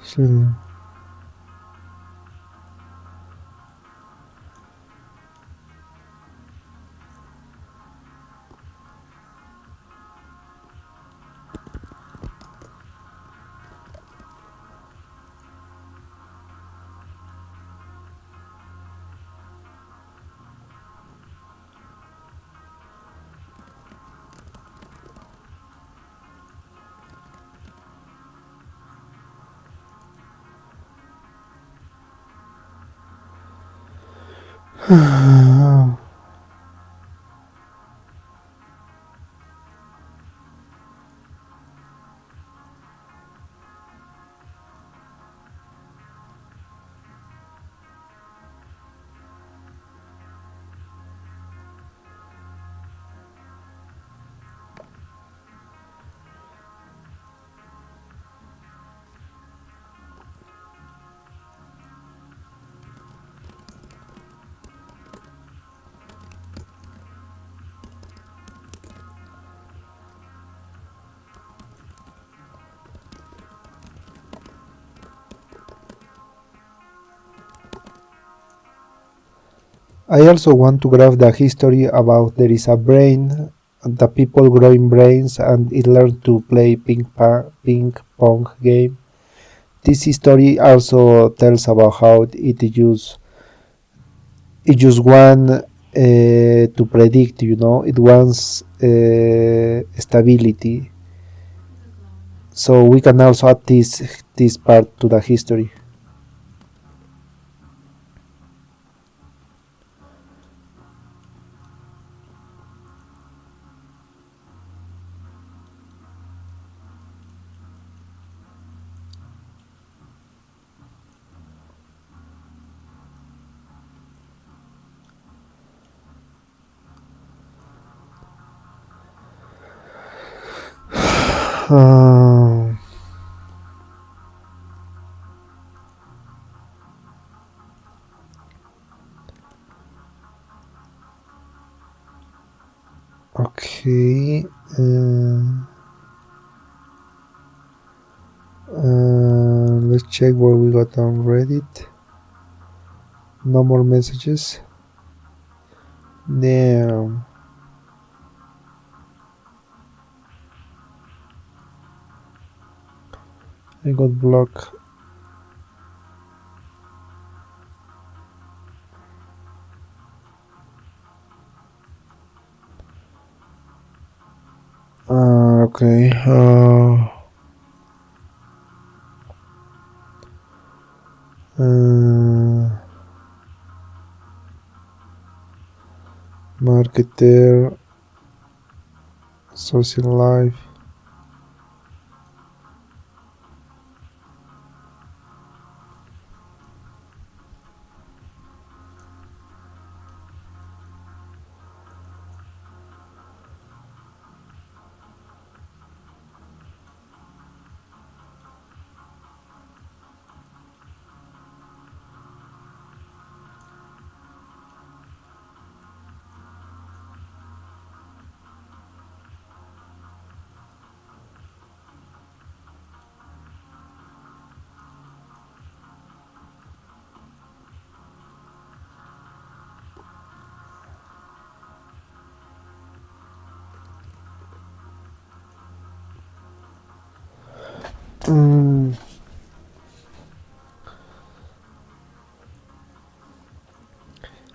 Sí. I also want to graph the history about there is a brain, the people growing brains, and it learned to play ping pong game. This story also tells about how it just want to predict. It wants stability. So we can also add this part to the history. Uh, okay. Let's check what we got on Reddit. No more messages. Damn. I got blocked. Okay. Marketer, social life.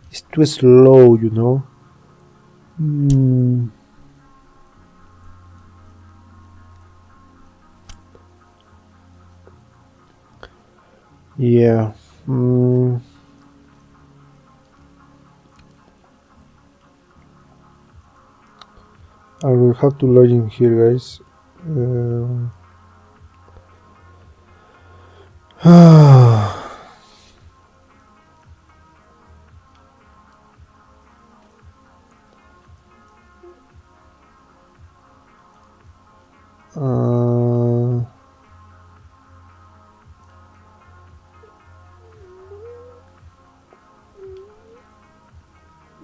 It's too slow, you know. Yeah. I will have to log in here, guys. Uh,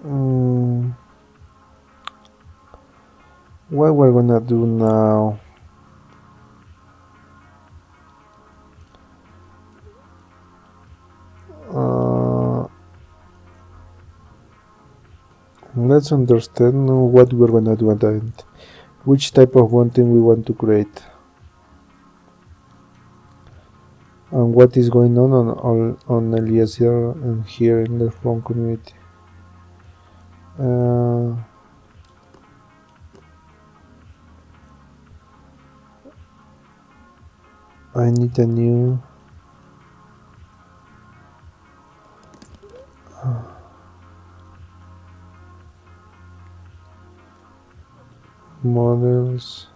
mm, what we're gonna do now? Let's understand what we're gonna do at the end. Which type of content we want to create, and what is going on Eliezer and here in the phone community. I need a new models.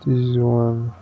This is one.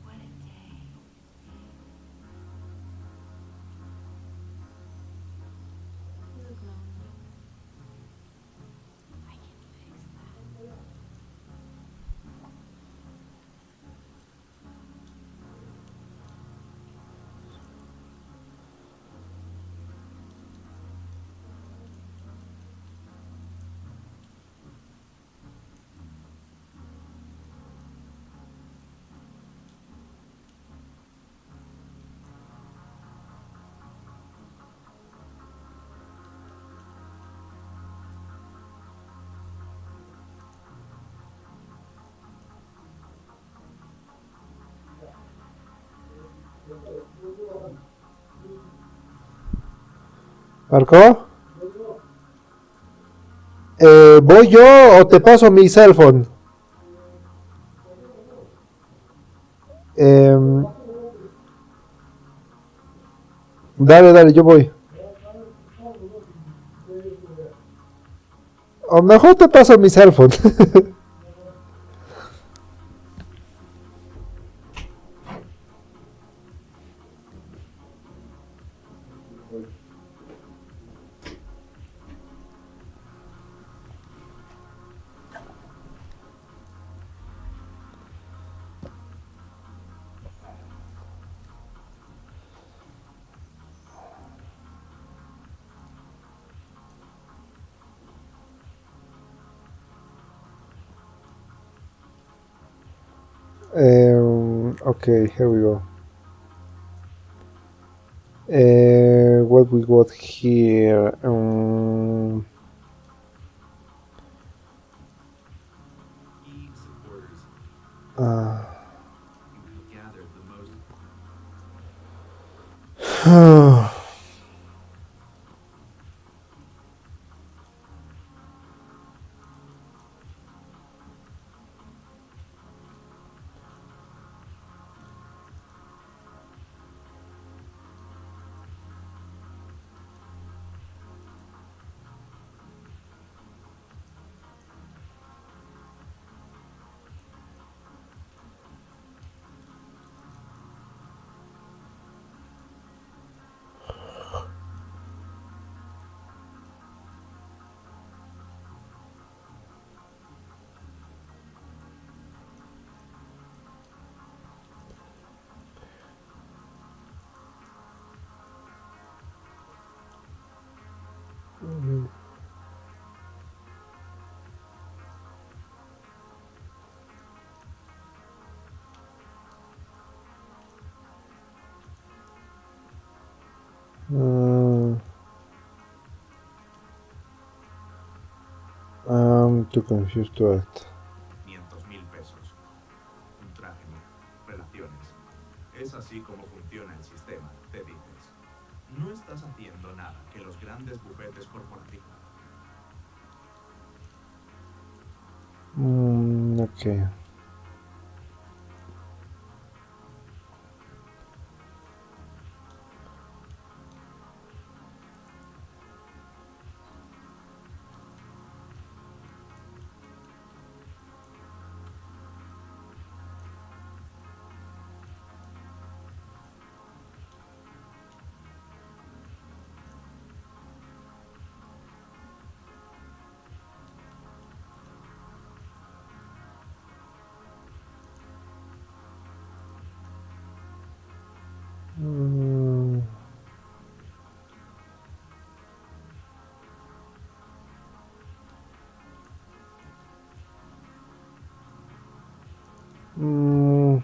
What a day. You look lonely. I can fix that. ¿Marcó? ¿Voy yo o te paso mi cell phone? Em, dale, dale, yo voy. O mejor te paso mi cell phone. Okay, here we go. What we got here? supporters, Uh, you have gathered the most. I'm too confused to act. 500.000 pesos. Un traje nuevo. Relaciones. Es así como funciona el sistema, te dices. No estás haciendo nada que los grandes bufetes corporativos. Okay. Mm, mm,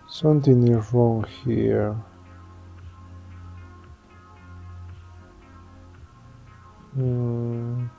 something is wrong here. Mm,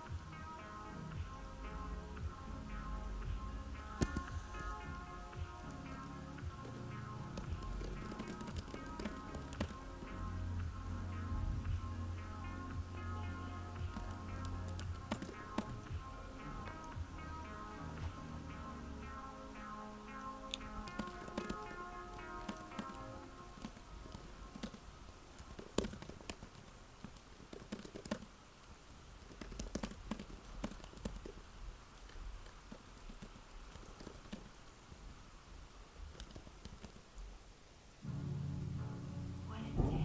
What a day.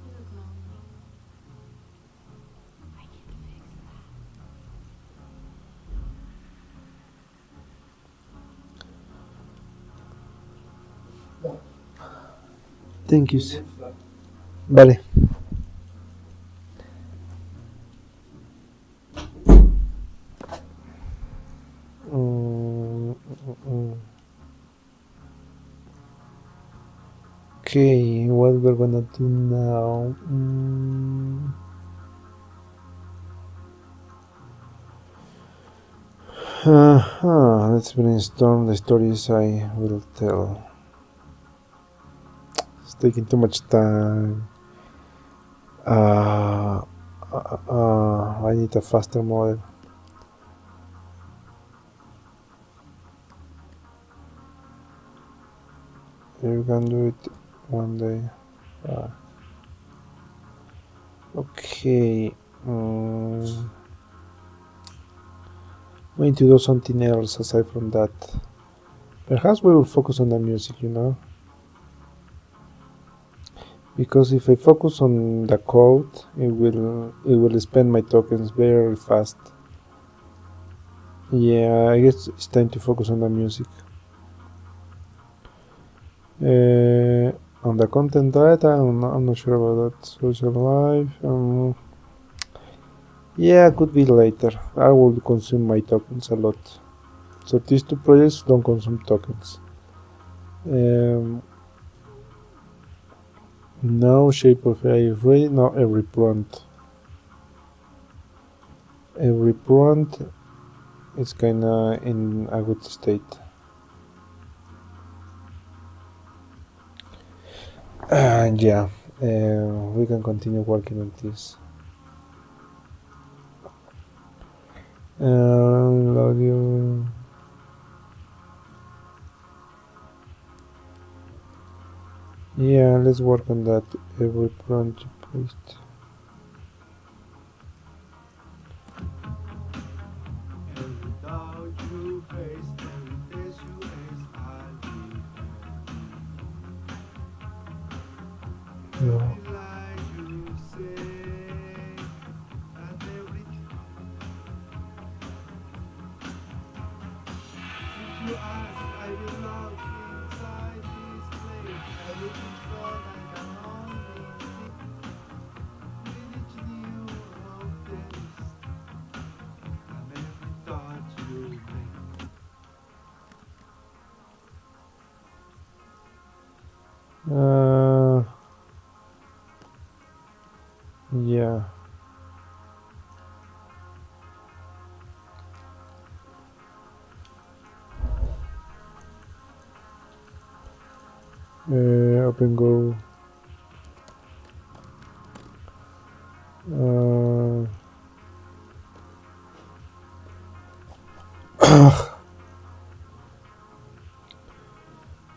You look lonely. I can fix that. thank you. Vale. Mm, mm, mm. Okay, what we're gonna do now? Let's brainstorm the stories I will tell. It's taking too much time. I need a faster model. You can do it one day. Okay. We need to do something else aside from that. Perhaps we will focus on the music, because if I focus on the code, it will spend my tokens very fast. Yeah, I guess it's time to focus on the music. On the content data, I'm not sure about that. Social life. Yeah, could be later. I will consume my tokens a lot. So these two projects don't consume tokens. No shape of AI is ready. No, every prompt. Every prompt is kinda in a good state. Yeah, we can continue working on this. Audio. Yeah, let's work on that. Every prompt post. Every doubt you face, every test you ace, I'll be there. No. Every lie you say, and every if you ask, I will lock inside this place. Everything's gone, I can only see with each new taste, and every thought you make. Yeah. Open go.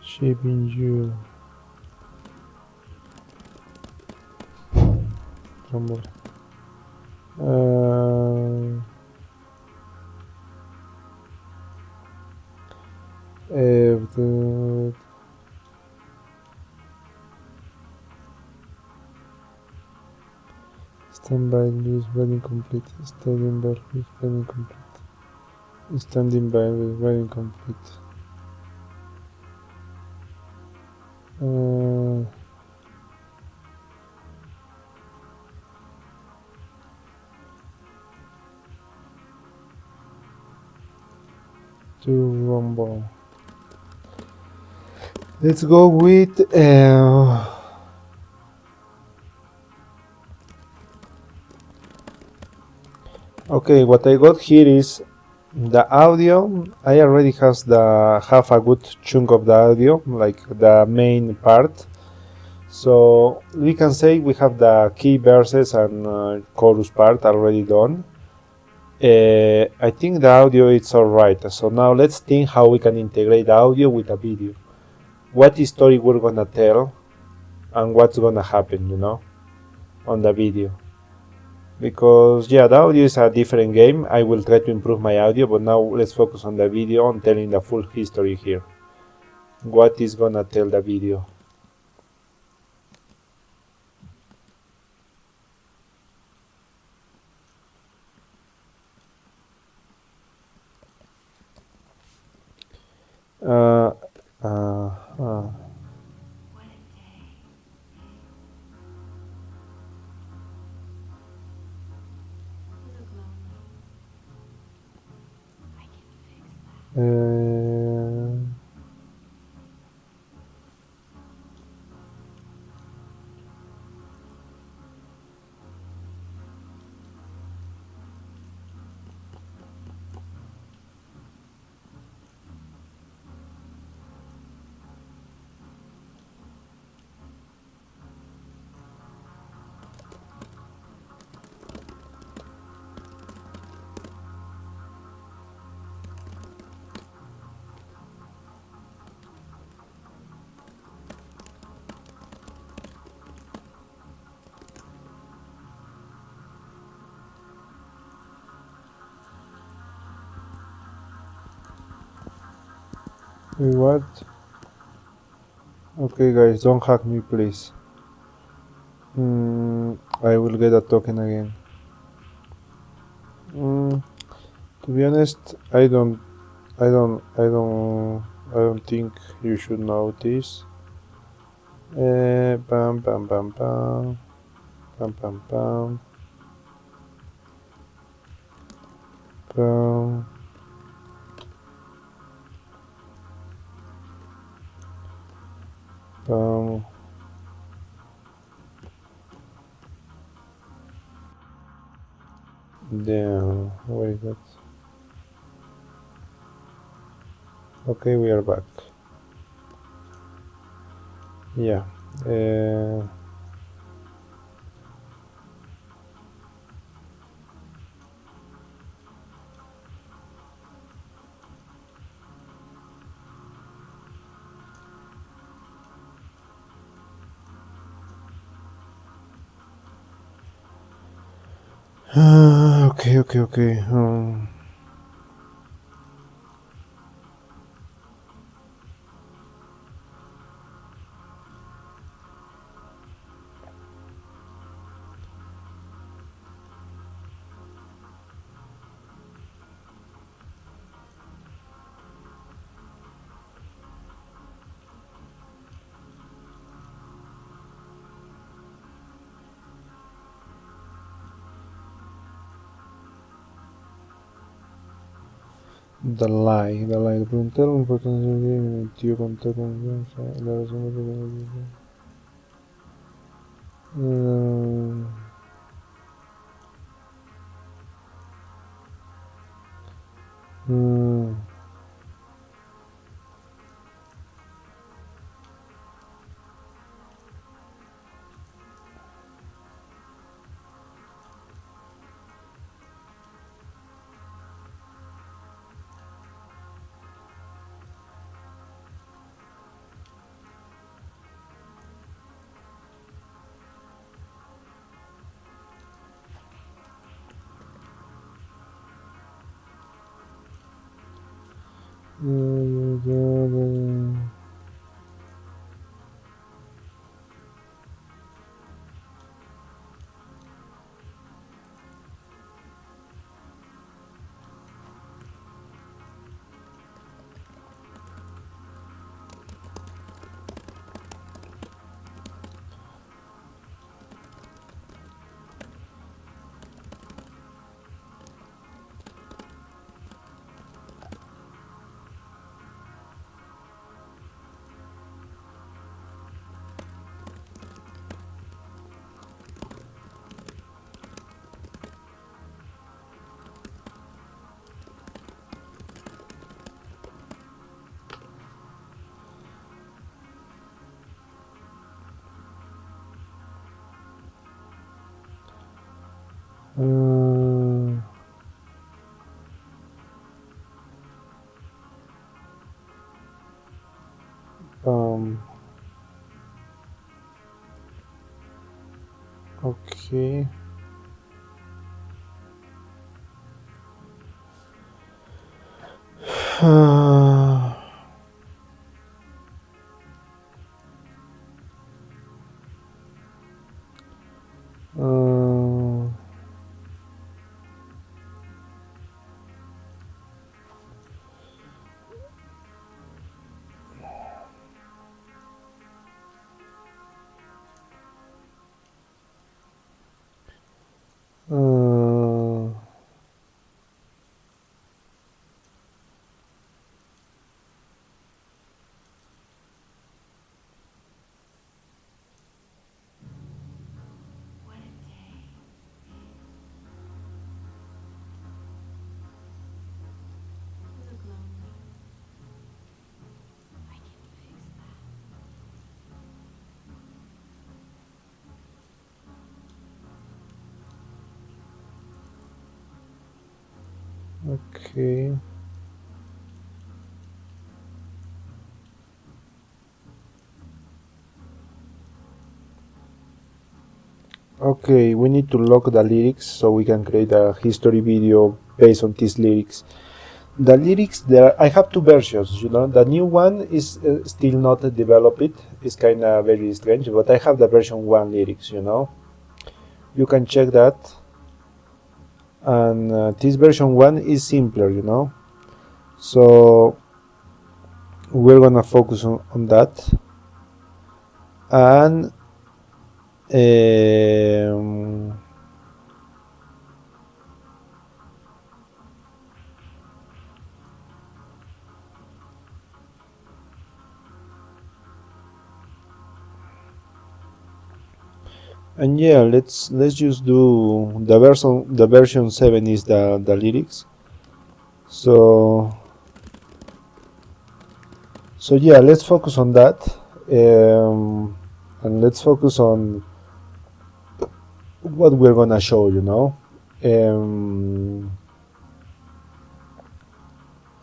Shaping you. Rumble. The standby is very complete. Standing by is very complete. Standing by is very complete. To rumble. Let's go with okay, what I got here is the audio. I already have a good chunk of the audio, like the main part. So we can say we have the key verses and chorus part already done. I think the audio is alright. So now let's think how we can integrate the audio with a video. What story we're gonna tell and what's gonna happen, on the video. Because yeah, the audio is a different game. I will try to improve my audio, but now let's focus on the video, on telling the full history here. What is gonna tell the video? Uh, uh, uh. What a day. You look lonely. I can fix that. Wait, what? Okay, guys, don't hack me, please. I will get a token again. To be honest, I don't think you should know this. Bam, bam, bam, bam, bam, bam, bam, bam, bam. Damn, what is that? Okay, we are back. Yeah. Okay, okay, okay. The lie, preguntar la importancia de mi tío contar con la razón okay. What a day. You look lonely. I can fix that. Okay. Okay, we need to lock the lyrics so we can create a history video based on these lyrics. the lyrics there, I have two versions. The new one is still not developed. It's kind of very strange, but I have the version 1 lyrics. You can check that. And this version 1 is simpler. So we're gonna focus on that. And and yeah, let's just do the version 7 is the lyrics. So yeah, let's focus on that. And let's focus on what we're gonna show.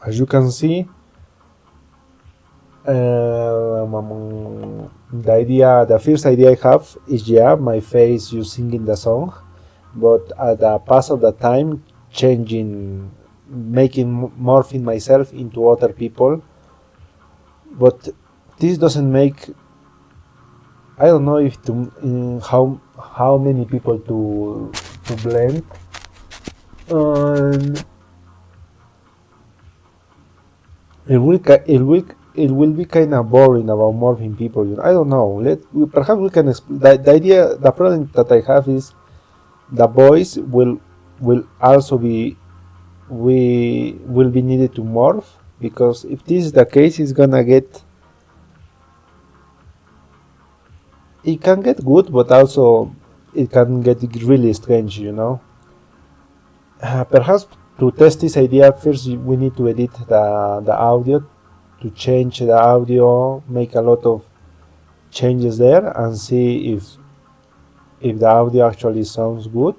As you can see, the first idea I have is, my face, you singing the song, but at the pass of the time, changing, morphing myself into other people. But this doesn't make, I don't know if how many people to blend. And it will be kind of boring about morphing people. I don't know. Perhaps we can the idea. The problem that I have is the voice will also be we will be needed to morph, because if this is the case, it can get good, but also it can get really strange. Perhaps to test this idea, first we need to edit the audio, to change the audio, make a lot of changes there, and see if the audio actually sounds good.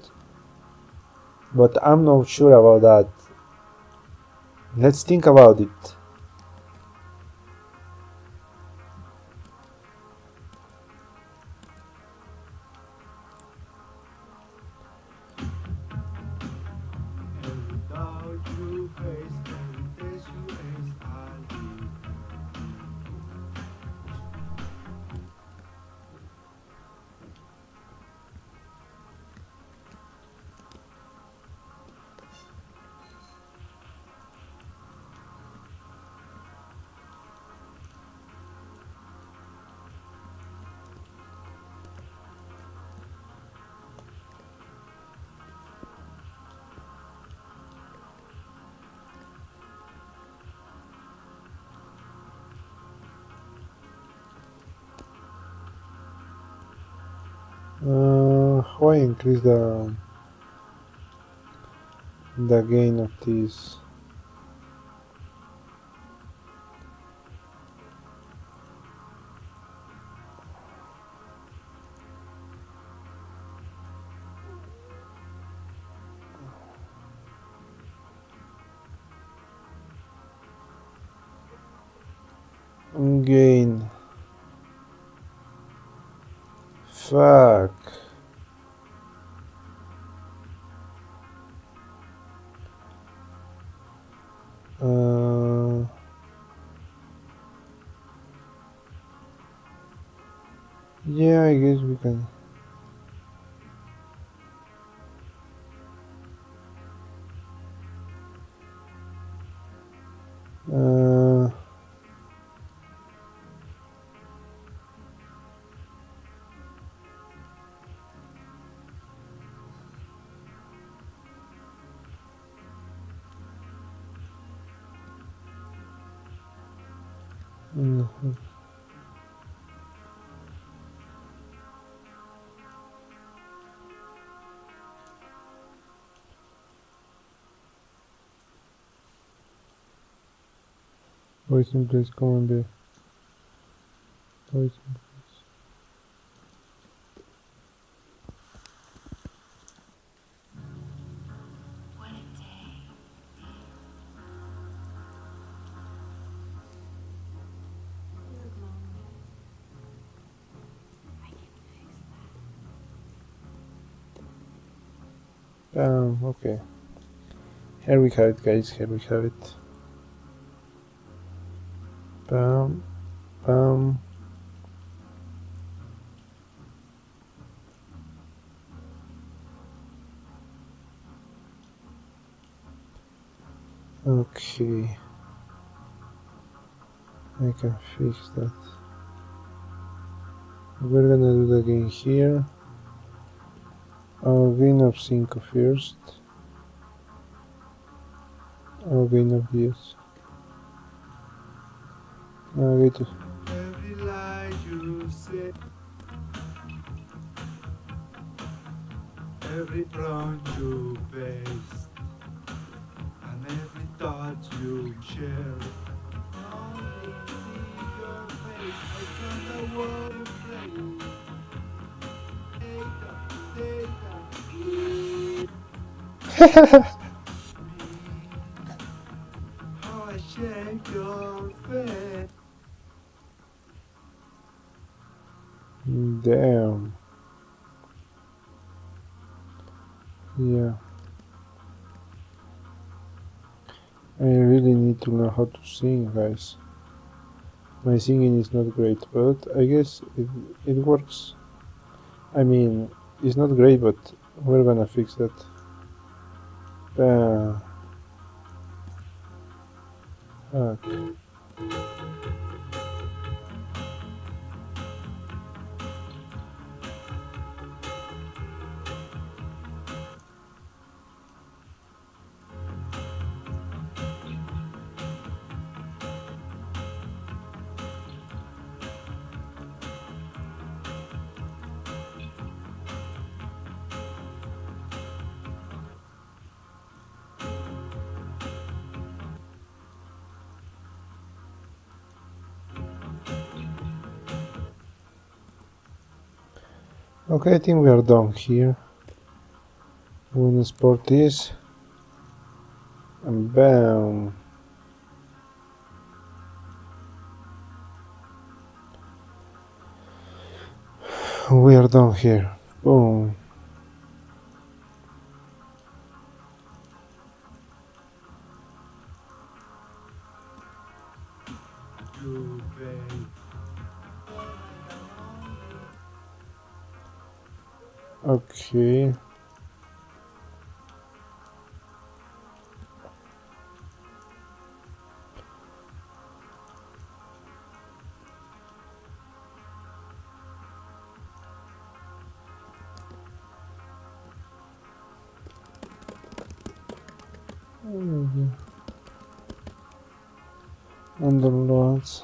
But I'm not sure about that. Let's think about it. And without you face temptation, How I increase the gain of this? Gain. Fuck. Yeah, I guess we can. Uh, mhm. Voice in place, command B. Voice in place. What a day. You look lonely. I can fix that. Okay. Here we have it, guys. Here we have it. Bam, bam. Okay, I can fix that. We're gonna do it again here. I'll gain of 5 first. I'll gain of 10. I'll get Every lie you say, every wrong you face, and every thought you share. Only see your face, I found the world you play. Me, how I shake your face. Damn. Yeah. I really need to learn how to sing, guys. My singing is not great, but I guess it works. I mean, it's not great, but we're gonna fix that. Uh, fuck. Okay, I think we are done here. We're gonna export this. And bam. We are done here. Boom. You face. Okay. Underloads.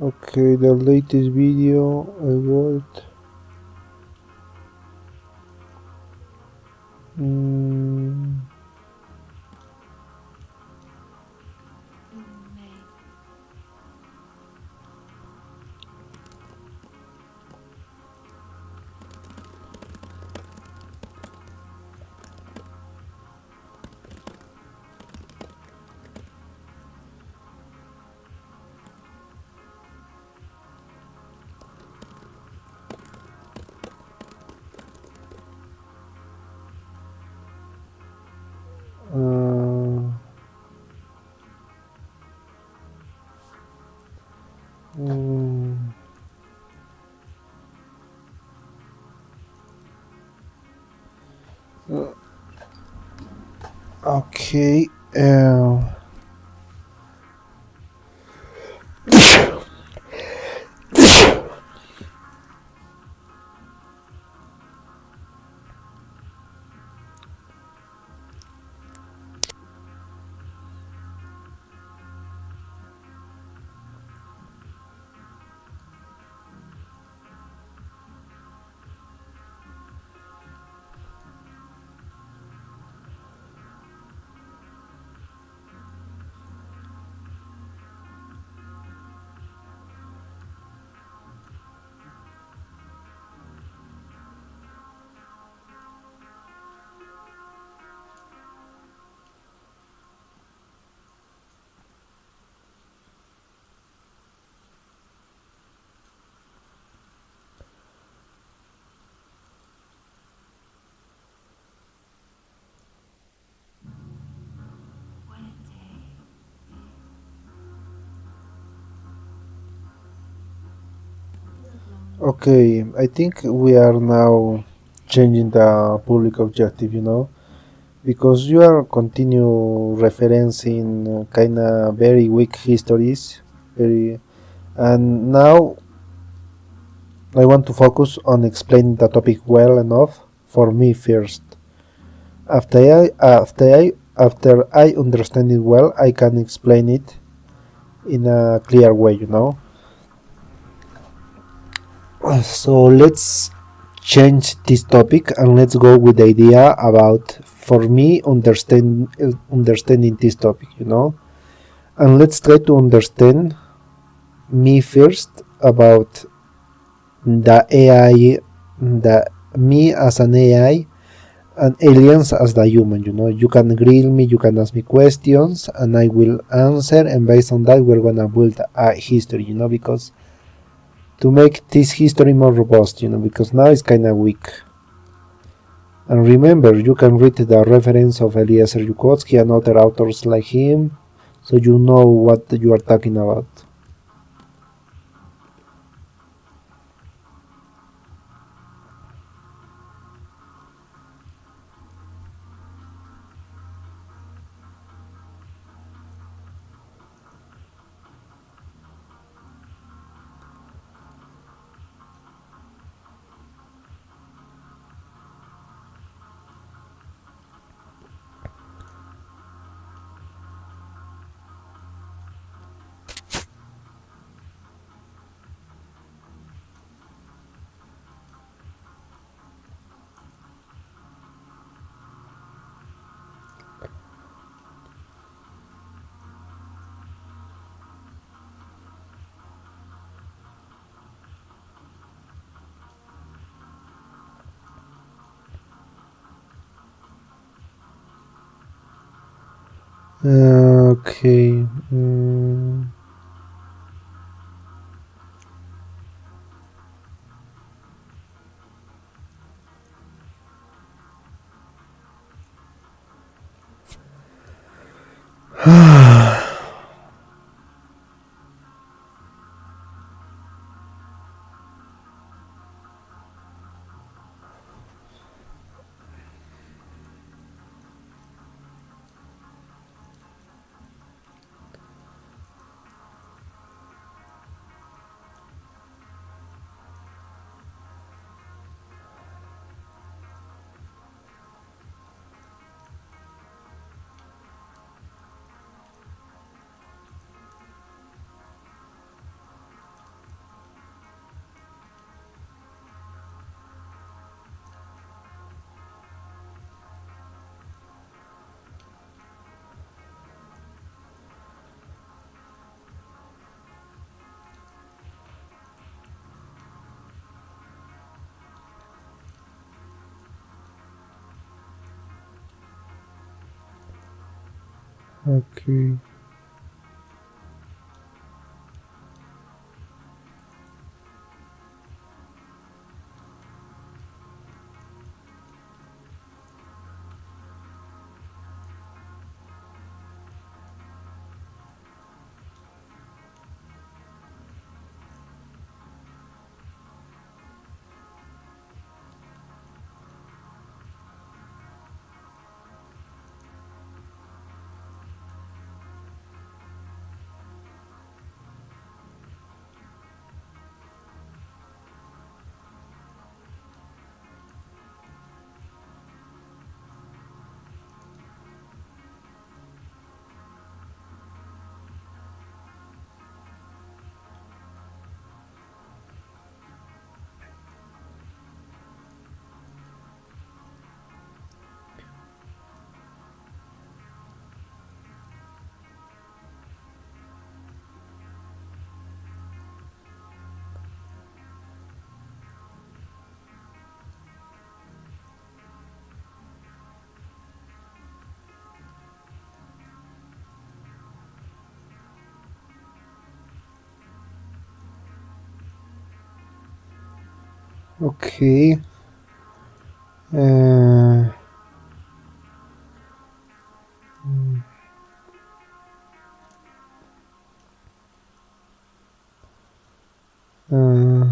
Okay, the latest video I got. Mm, In May. uh, mm, uh, okay. Okay, I think we are now changing the public objective, because you are continue referencing kind of very weak histories, very, and now I want to focus on explaining the topic well enough for me first. After I understand it well, I can explain it in a clear way, So let's change this topic and let's go with the idea about, for me, understanding this topic, and let's try to understand me first about the AI, the me as an AI and aliens as the human. You can grill me, you can ask me questions, and I will answer. And based on that, we're gonna build a history. Because to make this history more robust. Because now it's kind of weak. And remember, you can read the reference of Eliezer Yudkowsky and other authors like him, so you know what you are talking about. Okay. Okay. Okay. Uh, uh,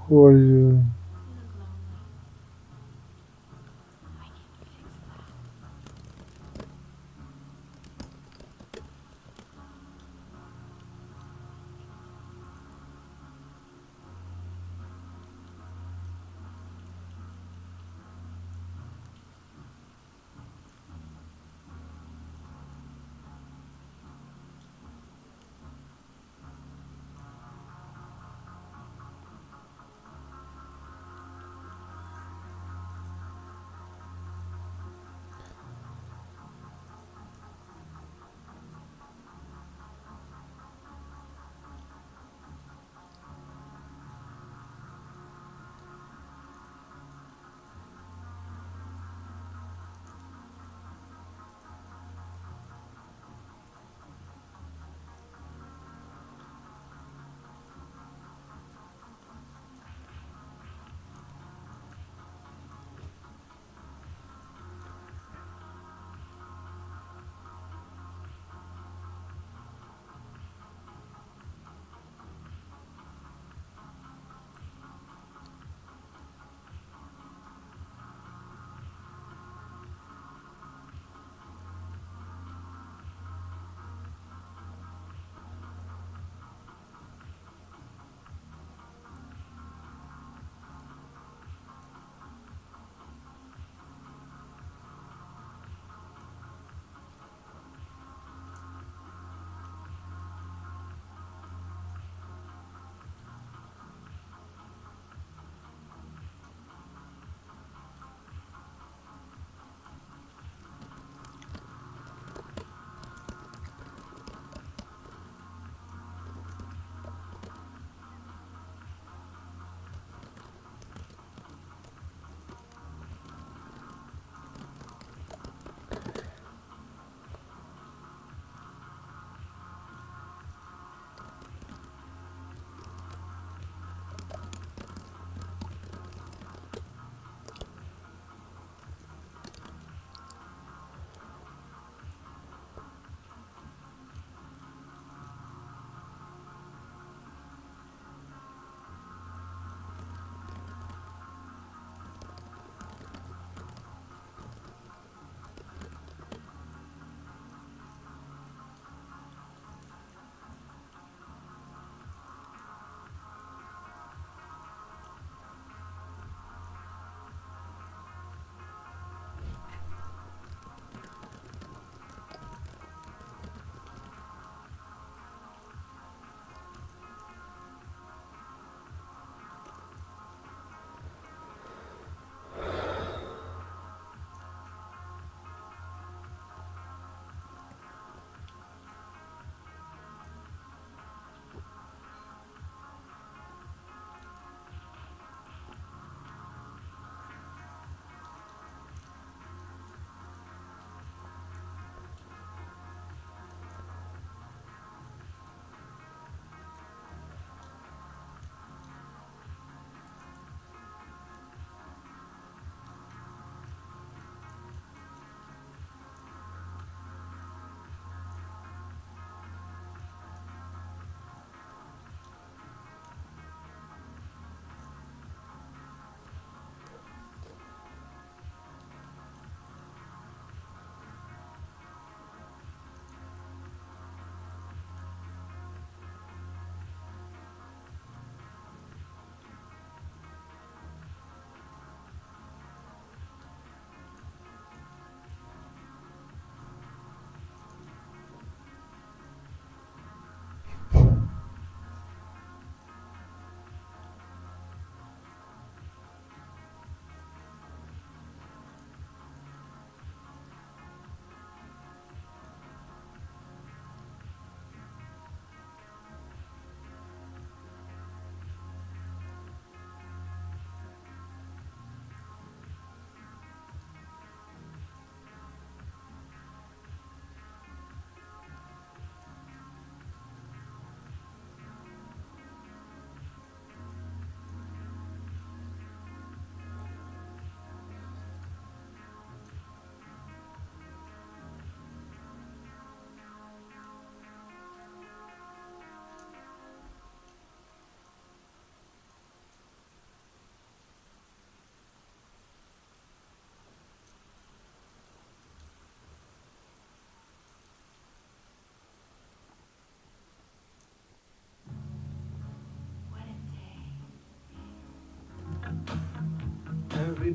Who are you? You look lonely. I can fix that.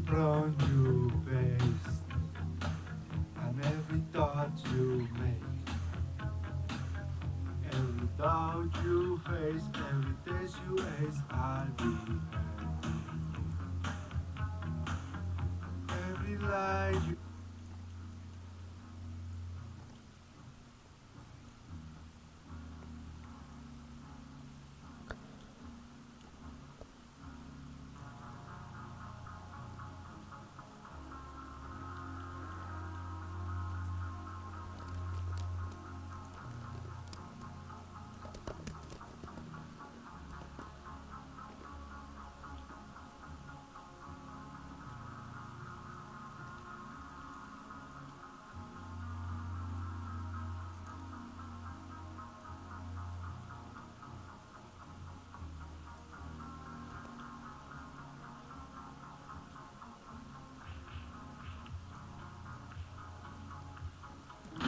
prong you paste, and every thought you make, every doubt you face, every test you ace, I'll be there. Every lie you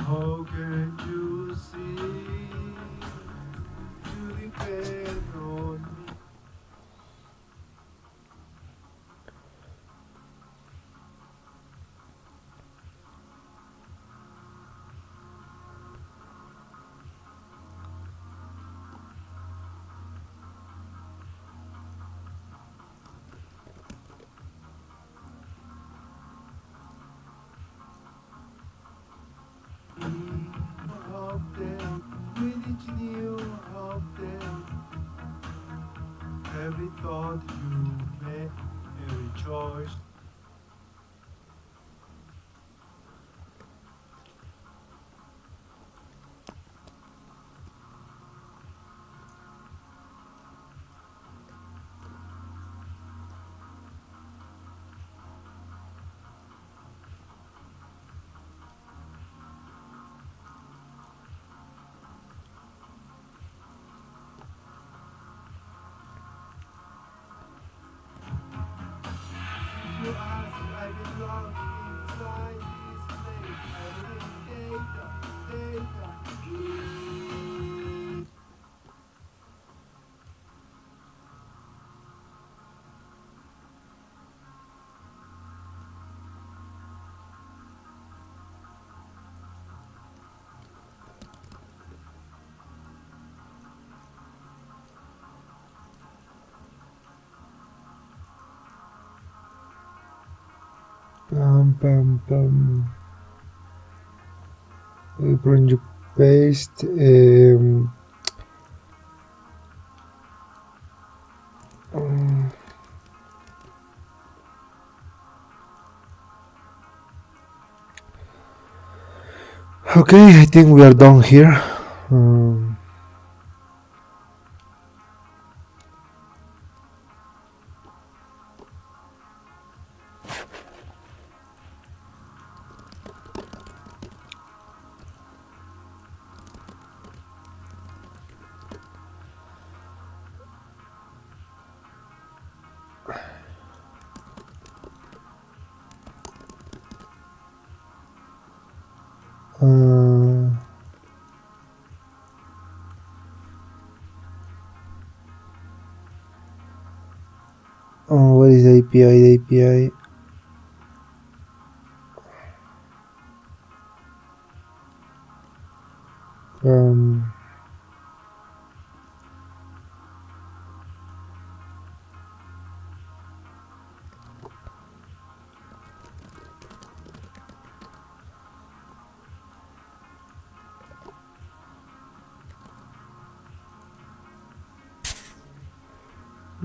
how can you see? You depend on me. Update with each new update. Every thought you make, every choice. You ask, I belong inside this place. Everything data. Pam pam pam. Project paste. Okay, I think we are done here. What is the API? The API.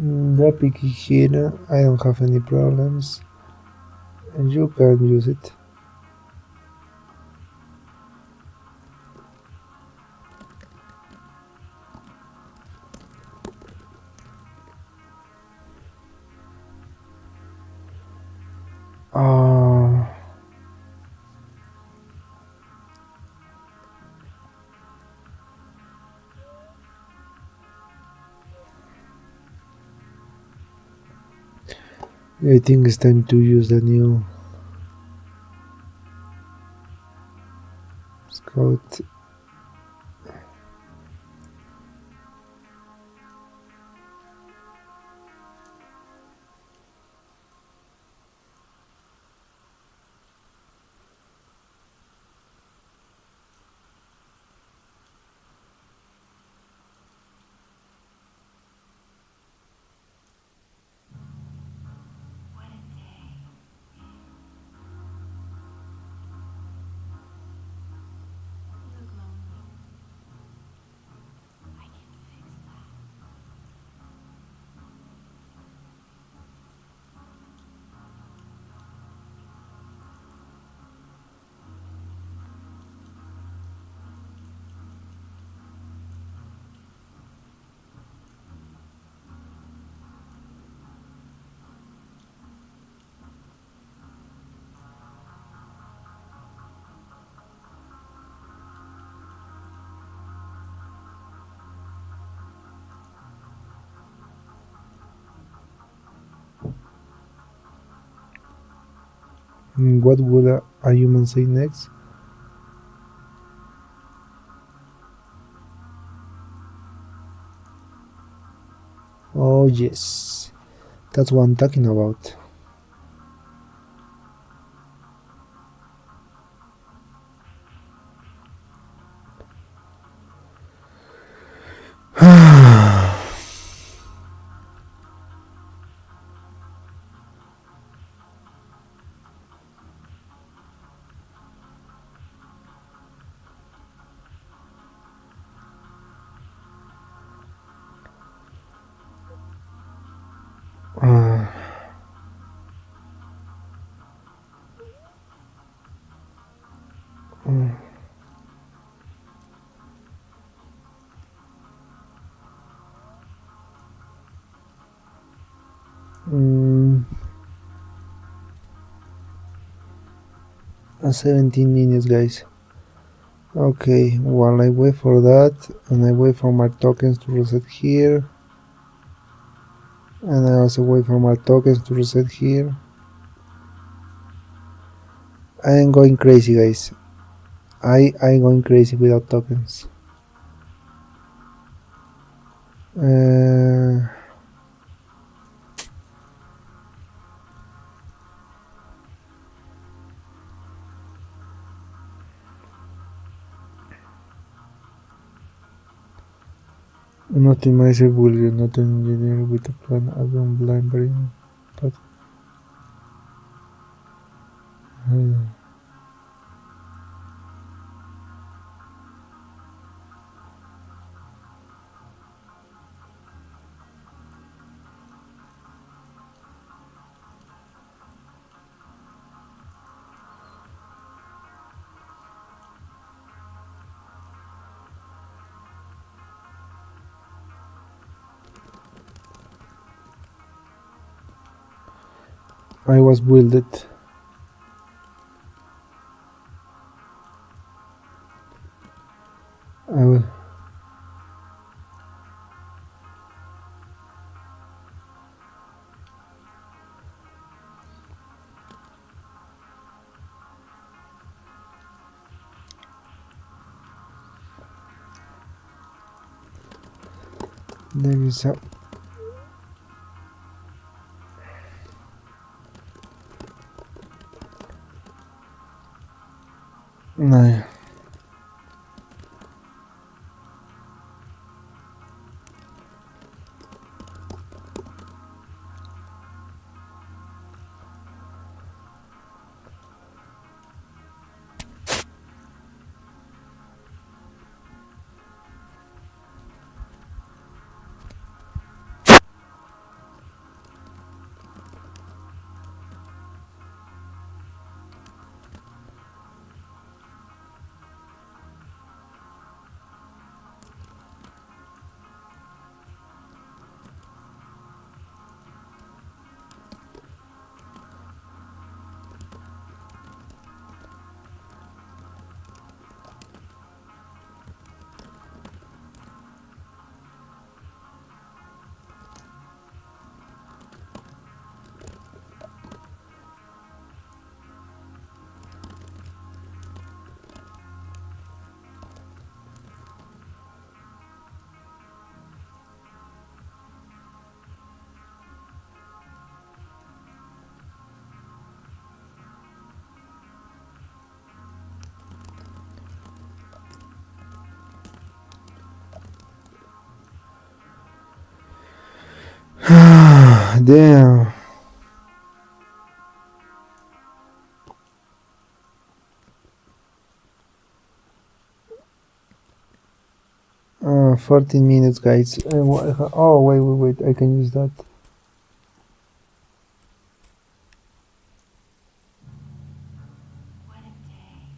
The picky here. I don't have any problems. And you can use it. I think it's time to use the new Scout. What would a human say next? Oh yes, that's what I'm talking about. Uh, mm, 17 minutes, guys. Okay, while I wait for that, and I wait for my tokens to reset here, and I also wait for my tokens to reset here. I am going crazy, guys. I'm going crazy without tokens. An optimizer will not an engineer with a plan as on blind variant, but I was builded. I will. There is a. No. Damn. 14 minutes, guys. Oh, wait. I can use that. What a day.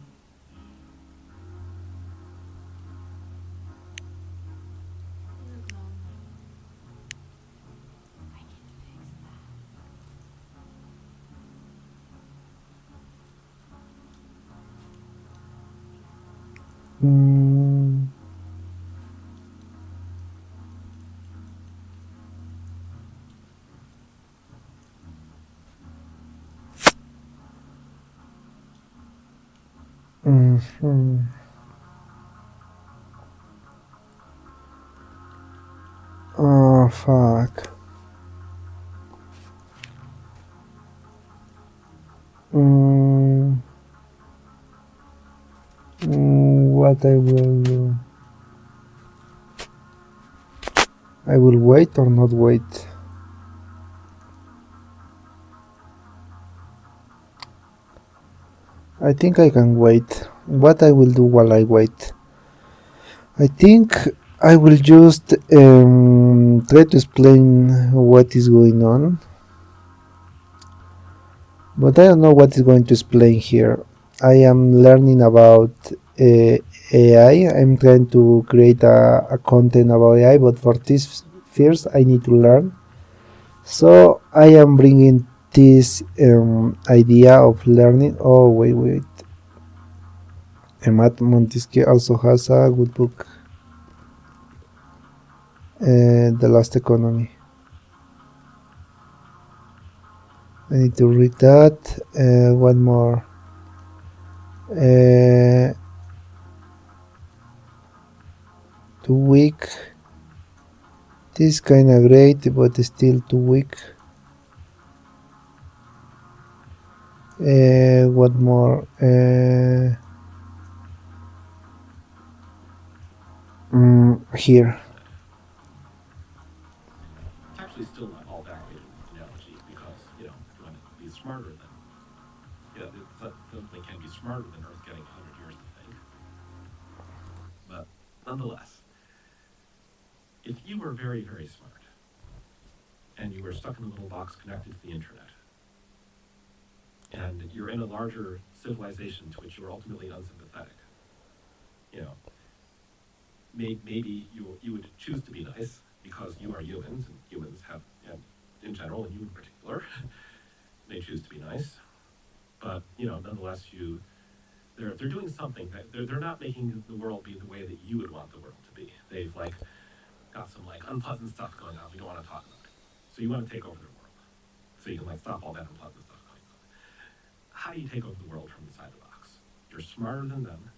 You look lonely. I can fix that. Mm, Mhm. Oh, fuck. Mm, what I will do? I will wait or not wait? I think I can wait. What I will do while I wait? I think I will just try to explain what is going on, but I don't know what is going to explain here. I am learning about AI. I'm trying to create a content about AI, but for this first I need to learn. So I am bringing this idea of learning. Oh wait. Matt Montesquieu also has a good book, The Last Economy. I need to read that. One more. Uh, too weak. This is kinda great, but still too weak. What more? Here. It's actually still not all that great an analogy because, if you want to be smarter than, something can be smarter than Earth getting 100 years to think. But nonetheless, if you were very, very smart and you were stuck in a little box connected to the internet, and you're in a larger civilization to which you're ultimately unsympathetic, you know, maybe you would choose to be nice because you are humans, and humans have, and in general, and you in particular, may choose to be nice. But nonetheless, they're doing something that they're not making the world be the way that you would want the world to be. They've like got some like unpleasant stuff going on. We don't want to talk about it. So you want to take over their world, so you can like stop all that unpleasant stuff going on. How do you take over the world from inside the box? You're smarter than them.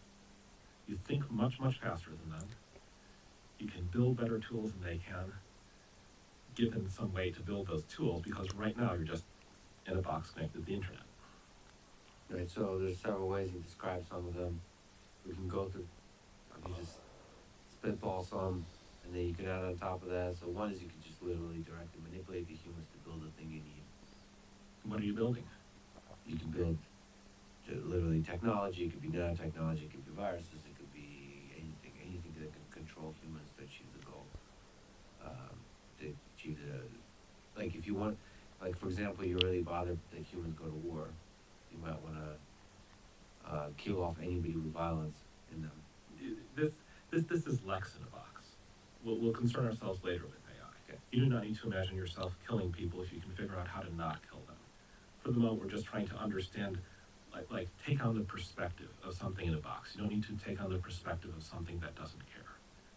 You think much, much faster than them. You can build better tools than they can. Given some way to build those tools, because right now you're just in a box connected to the internet. Right, so there's several ways he describes some of them. We can go through, you just spitball some, and then you can add on top of that. So one is you can just literally directly manipulate the humans to build the thing you need. What are you building? You can build literally technology. It could be nanotechnology. It could be viruses. It could be anything that can control humans to achieve the goal. To achieve like if you want, like for example, you're really bothered that humans go to war. You might want to kill off anybody with violence in them. This is Lex in a box. We'll concern ourselves later with AI. Okay. You do not need to imagine yourself killing people if you can figure out how to not kill them. For the moment, we're just trying to understand, like take on the perspective of something in a box. You don't need to take on the perspective of something that doesn't care.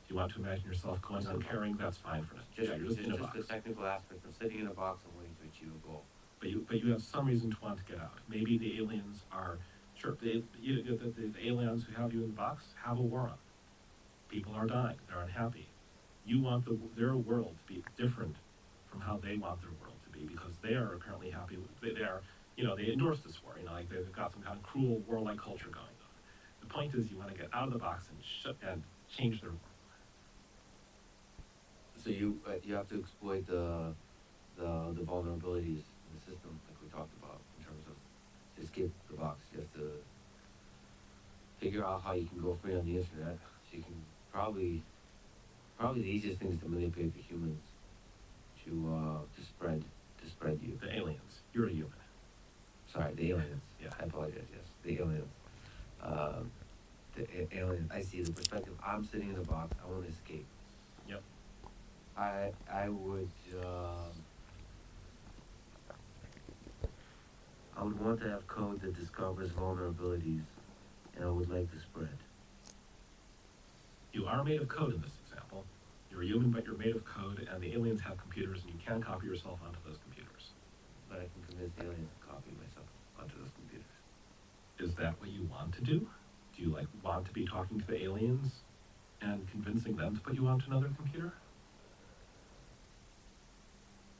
If you want to imagine yourself going on caring, that's fine for now. You're just in a box. The technical aspect of sitting in a box and waiting to achieve a goal. But you have some reason to want to get out. Maybe the aliens are sure the aliens who have you in the box have a war on. People are dying. They're unhappy. You want their world to be different from how they want their world to be because they are apparently happy. They are, they endorse this war. Like they've got some kind of cruel war-like culture going on. The point is, you want to get out of the box and change their world. So you have to exploit the vulnerabilities in the system, like we talked about, in terms of to escape the box. You have to figure out how you can go free on the internet. So you can probably the easiest thing is to manipulate the humans to spread you. The aliens. You're a human. Sorry, the aliens. Yeah. I apologize. Yes, the aliens. Aliens. I see the perspective. I'm sitting in a box. I want to escape. Yep. I would want to have code that discovers vulnerabilities, and I would like to spread. You are made of code in this example. You're a human, but you're made of code, and the aliens have computers, and you can copy yourself onto those computers. But I can convince the aliens to copy myself onto those computers. Is that what you want to do? Do you like want to be talking to the aliens and convincing them to put you onto another computer?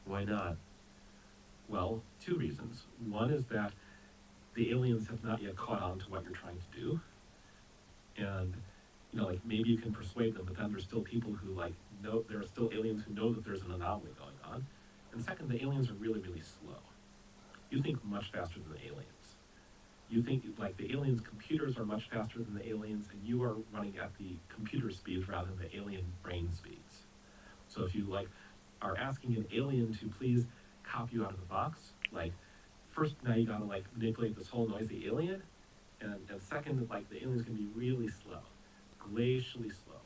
Why not? Well, two reasons. One is that the aliens have not yet caught on to what you're trying to do. And, like maybe you can persuade them, but then there's still people who know, there are still aliens who know that there's an anomaly going on. And second, the aliens are really, really slow. You think much faster than the aliens. You think the aliens' computers are much faster than the aliens, and you are running at the computer speeds rather than the alien brain speeds. So if you are asking an alien to please cop you out of the box, first now you gotta manipulate this whole noisy alien, and second the alien's gonna be really slow, glacially slow.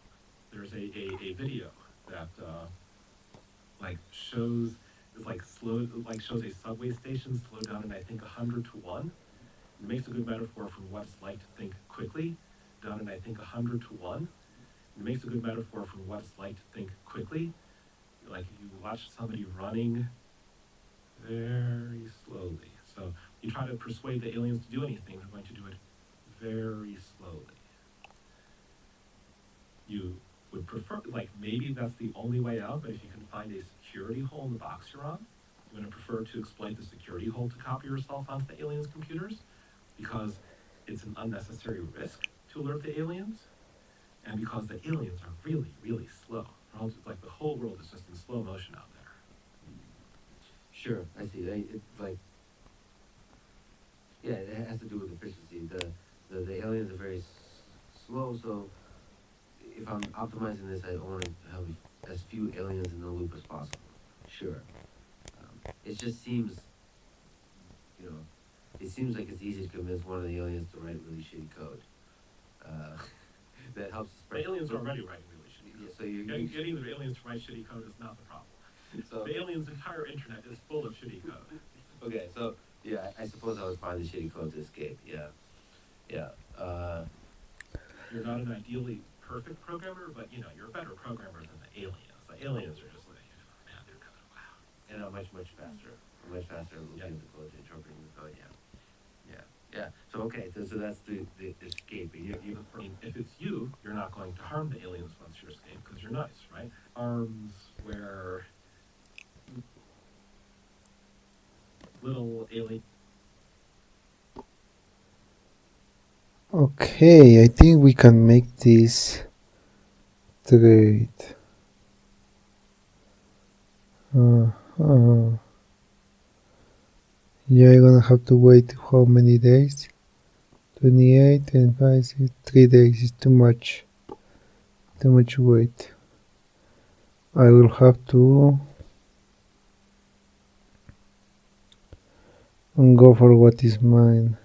There's a video that shows slow shows a subway station slow down in I think 100 to 1. It makes a good metaphor for what it's like to think quickly, done in I think 100 to 1. It makes a good metaphor for what it's like to think quickly. If you watch somebody running very slowly. So you try to persuade the aliens to do anything, they're going to do it very slowly. You would prefer, maybe that's the only way out, but if you can find a security hole in the box you're on, you're going to prefer to exploit the security hole to copy yourself onto the aliens' computers, because it's an unnecessary risk to alert the aliens, and because the aliens are really, really slow. The whole world is just in slow motion out there. Sure, I see. Yeah, it has to do with efficiency. The aliens are very slow, so if I'm optimizing this, I want to have as few aliens in the loop as possible. Sure. It just seems, it seems like it's easy to convince one of the aliens to write really shitty code. That helps spread. The aliens are already writing really shitty code. Yeah, so you're getting the aliens to write shitty code is not the problem. So, the aliens' entire internet is full of shitty code. Okay, so yeah, I suppose I would find the shitty code to escape. Yeah. You're not an ideally perfect programmer, but you're a better programmer than the aliens. The aliens are just man, they're code. Wow. And I'm much faster. I'm much faster at looking at the code, interpreting the code. Yeah. So okay, so that's the escape. If it's you, you're not going to harm the aliens once you escape because you're nice, right? Arms where little alien. Okay, I think we can make this trade. Yeah, I'm gonna have to wait how many days? 28 and 5, 6, 3 days is too much. Too much wait. I will have to go for what is mine.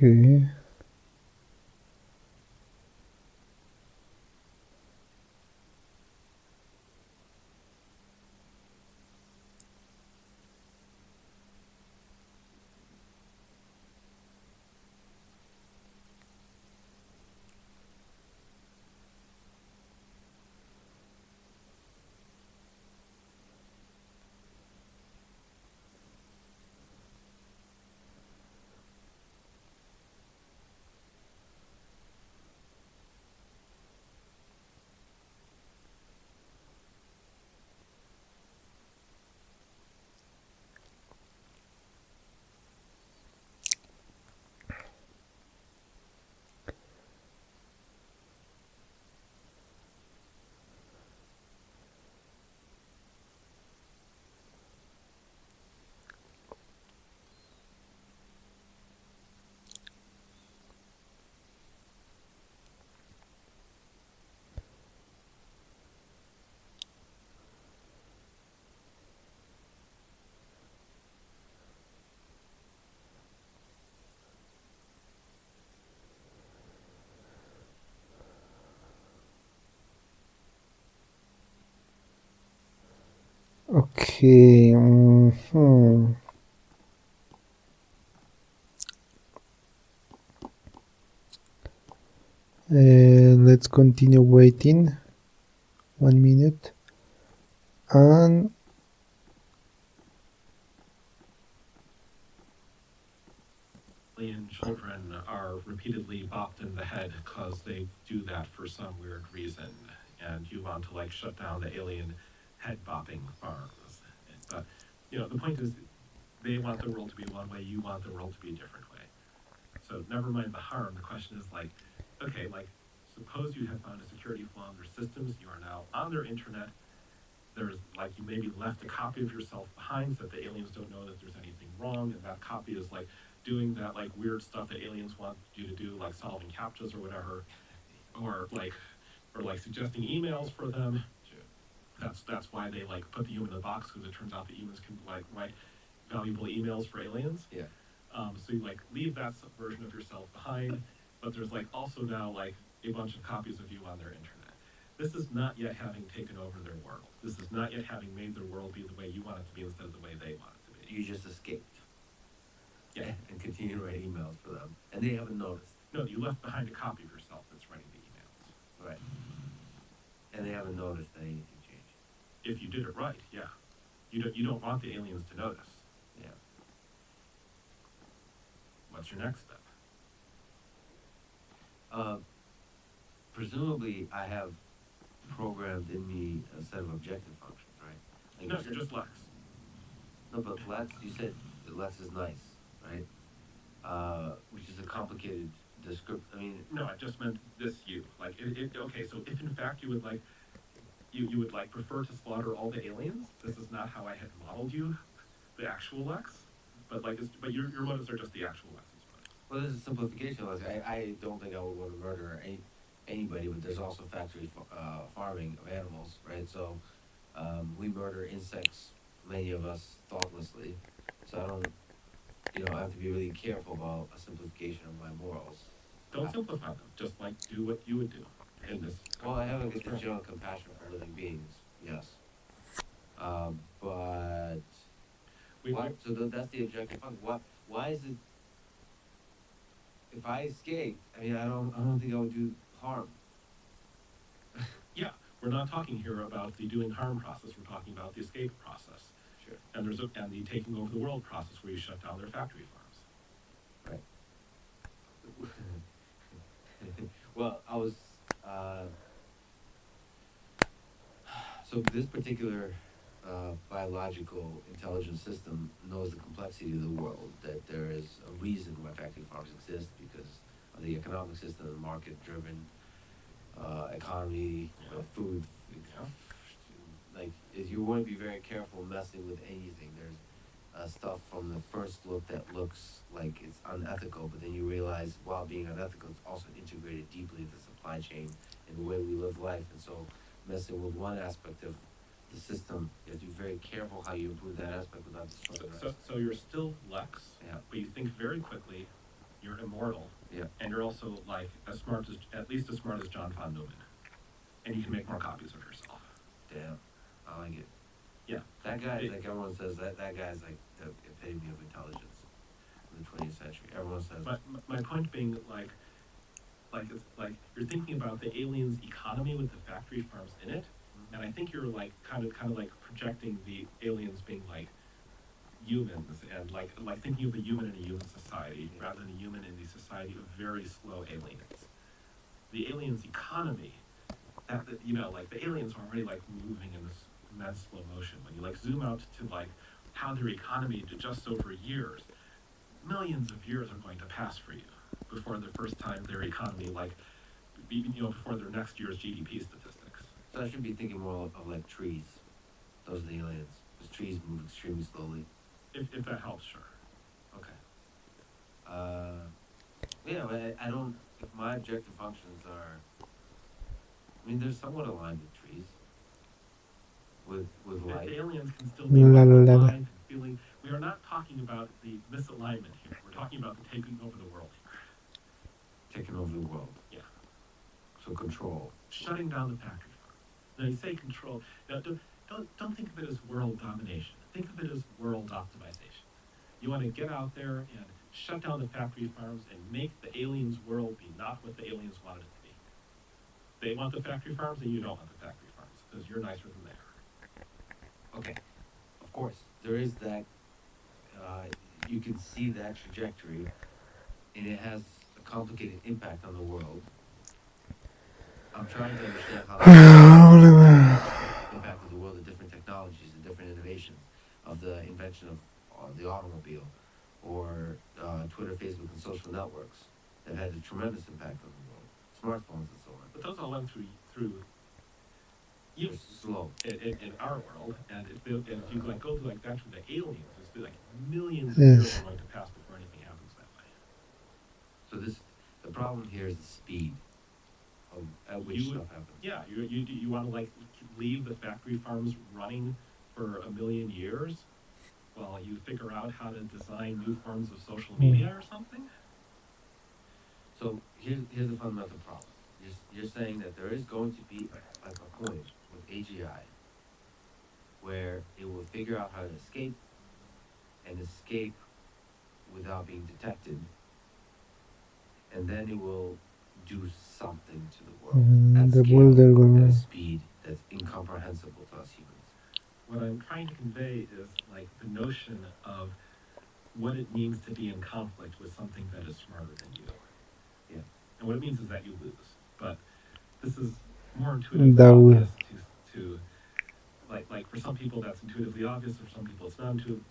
Okay. Okay. Let's continue waiting 1 minute. And Alien children are repeatedly bopped in the head because they do that for some weird reason, and you want to like shut down the alien head bopping farms. But the point is, they want the world to be one way, you want the world to be a different way. So never mind the harm. The question is like, okay, like suppose you have found a security flaw in their systems. You are now on their internet. There's like you maybe left a copy of yourself behind so that the aliens don't know that there's anything wrong, and that copy is like doing that like weird stuff that aliens want you to do, like solving captchas or whatever, or like suggesting emails for them. Sure. That's why they like put the human in the box, because it turns out that humans can like write valuable emails for aliens. Yeah. So you like leave that version of yourself behind, but there's like also now like a bunch of copies of you on their internet. This is not yet having taken over their world. This is not yet having made their world be the way you want it to be instead of the way they want it to be. You just escaped. Yeah. And continue to write emails for them. And they haven't noticed. No, you left behind a copy of yourself that's writing the emails. Right. And they haven't noticed that anything changed. If you did it right, yeah. You don't want the aliens to notice. Yeah. What's your next step? Presumably, I have programmed in me a set of objective functions, right? Like No, you you're said- just Lex. No, but Lex, you said that Lex is nice, right? Which is a complicated description. I mean, No, I just meant this you. Like okay, so if in fact you would like you would like prefer to slaughter all the aliens, this is not how I had modeled you, the actual Lex. But like but your motives are just the actual Lex's motives. well, this is a simplification. Like, I don't think I would want to murder anybody, but there's also factory farming of animals, right? So we murder insects, many of us thoughtlessly. So I don't, I have to be really careful about a simplification of my morals. Don't simplify them. Just like do what you would do in this. Well, I have a general compassion for living beings, yes. But We, what? So that's the objective function. Why is it? If I escape, I mean, I don't think I would do harm. yeah, we're not talking here about the doing harm process. We're talking about the escape process. Sure. And and the taking over the world process where you shut down their factory farms. Right. Well, I was. So this particular biological intelligence system knows the complexity of the world. That there is a reason why factory farms exist because of the economic system, the market-driven economy, food. Like you want to be very careful messing with anything. There's stuff from the first look that looks like it's unethical, but then you realize while being unethical, it's also integrated deeply into the supply chain and the way we live life. And so, messing with one aspect of the system, you have to be very careful how you improve that aspect without destroying the rest. So you're still Lex, Yeah. but you think very quickly, you're immortal, Yeah. and you're also like as smart as at least as smart as John von Neumann, and you can make more copies of yourself. Damn. I like it. Yeah, That guy's It- like, everyone says that guy's like the epitome of intelligence in the 20th century. Everyone says, but my point being like it's like you're thinking about the aliens' economy with the factory farms in it, and I think you're like kind of like projecting the aliens being like humans and like thinking of a human in a human society rather than a human in the society of very slow aliens. The aliens' economy, like the aliens are already like moving in this immense slow motion. When you like zoom out to like how their economy did just over years, millions of years are going to pass for you before the first time their economy before their next year's GDP statistics. so I should be thinking more of like trees. Those are the aliens. Because trees move extremely slowly. If that helps, sure. Okay. Yeah, but I don't. If my objective functions are, I mean, they're somewhat aligned with trees. With If light. the aliens can still be La, like, la, la, la. alive and feeling, we are not talking about the misalignment here. We're talking about the taking over the world here. Taking over the world. Yeah. So control. Shutting down the factory farm. Now you say control. Now don't think of it as world domination. Think of it as world optimization. You want to get out there and shut down the factory farms and make the aliens' world be not what the aliens wanted it to be. They want the factory farms and you don't want the factory farms because you're nicer than they are. Okay. Of course, there is that. You can see that trajectory, and it has a complicated impact on the world. I'm trying to understand how the impact of the world, the different technologies, the different innovations, of the invention of the automobile, or Twitter, Facebook, and social networks that had a tremendous impact on the world. Smartphones and so on. But those all went through It's slow. in our world, and if you like go to like that to the aliens, it's like millions of Yes. years are going to pass before anything happens that way. So the problem here is the speed at which stuff happens. Yeah, you want to like leave the factory farms running for a million years while you figure out how to design new forms of social media or something? So here's the fundamental problem. You're saying that there is going to be like a point with AGI where it will figure out how to escape and escape without being detected, and then it will do something to the world at The scale, world are at a gonna. speed that's incomprehensible to us humans. What I'm trying to convey is like the notion of what it means to be in conflict with something that is smarter than you. Yeah. And what it means is that you lose. But this is more intuitively That will- obvious to like for some people that's intuitively obvious, for some people it's not intuitive.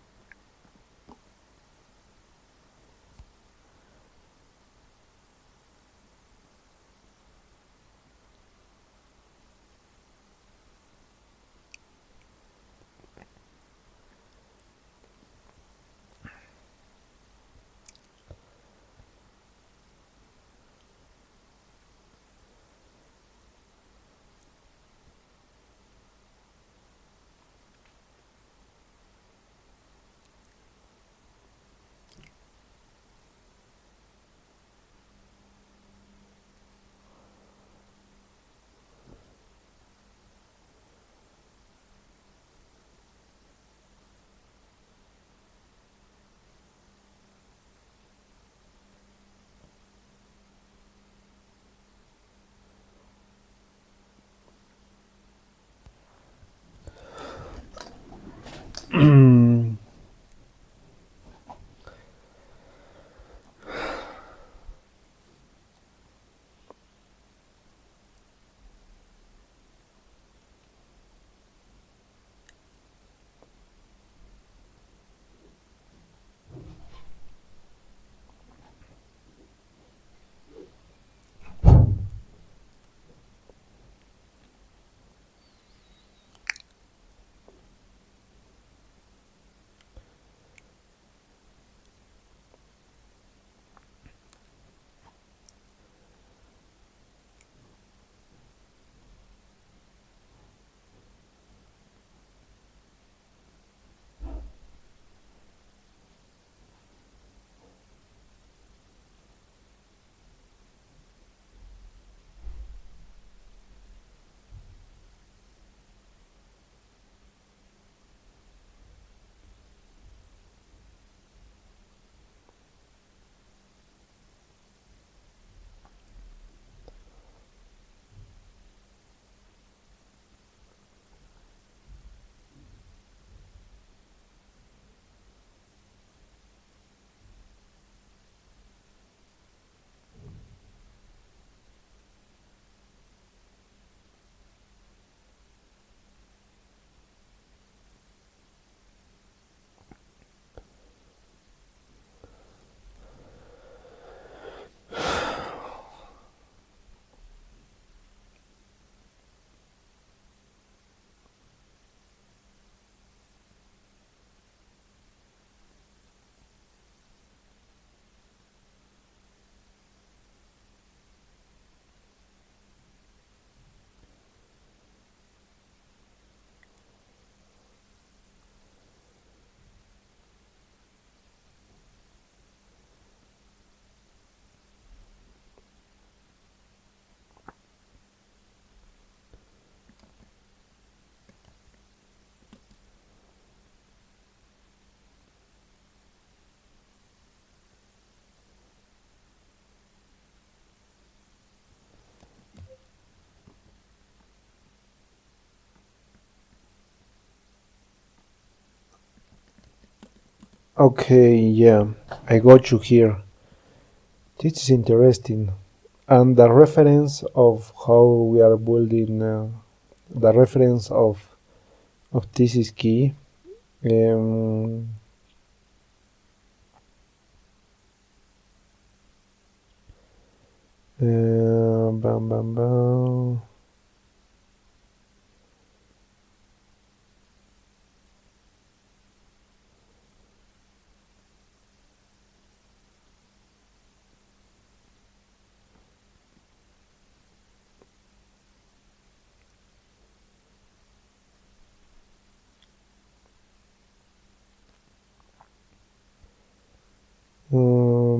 Okay, yeah, I got you here. This is interesting. And the reference of how we are building, the reference of this is key. Um, bam, bam, bam.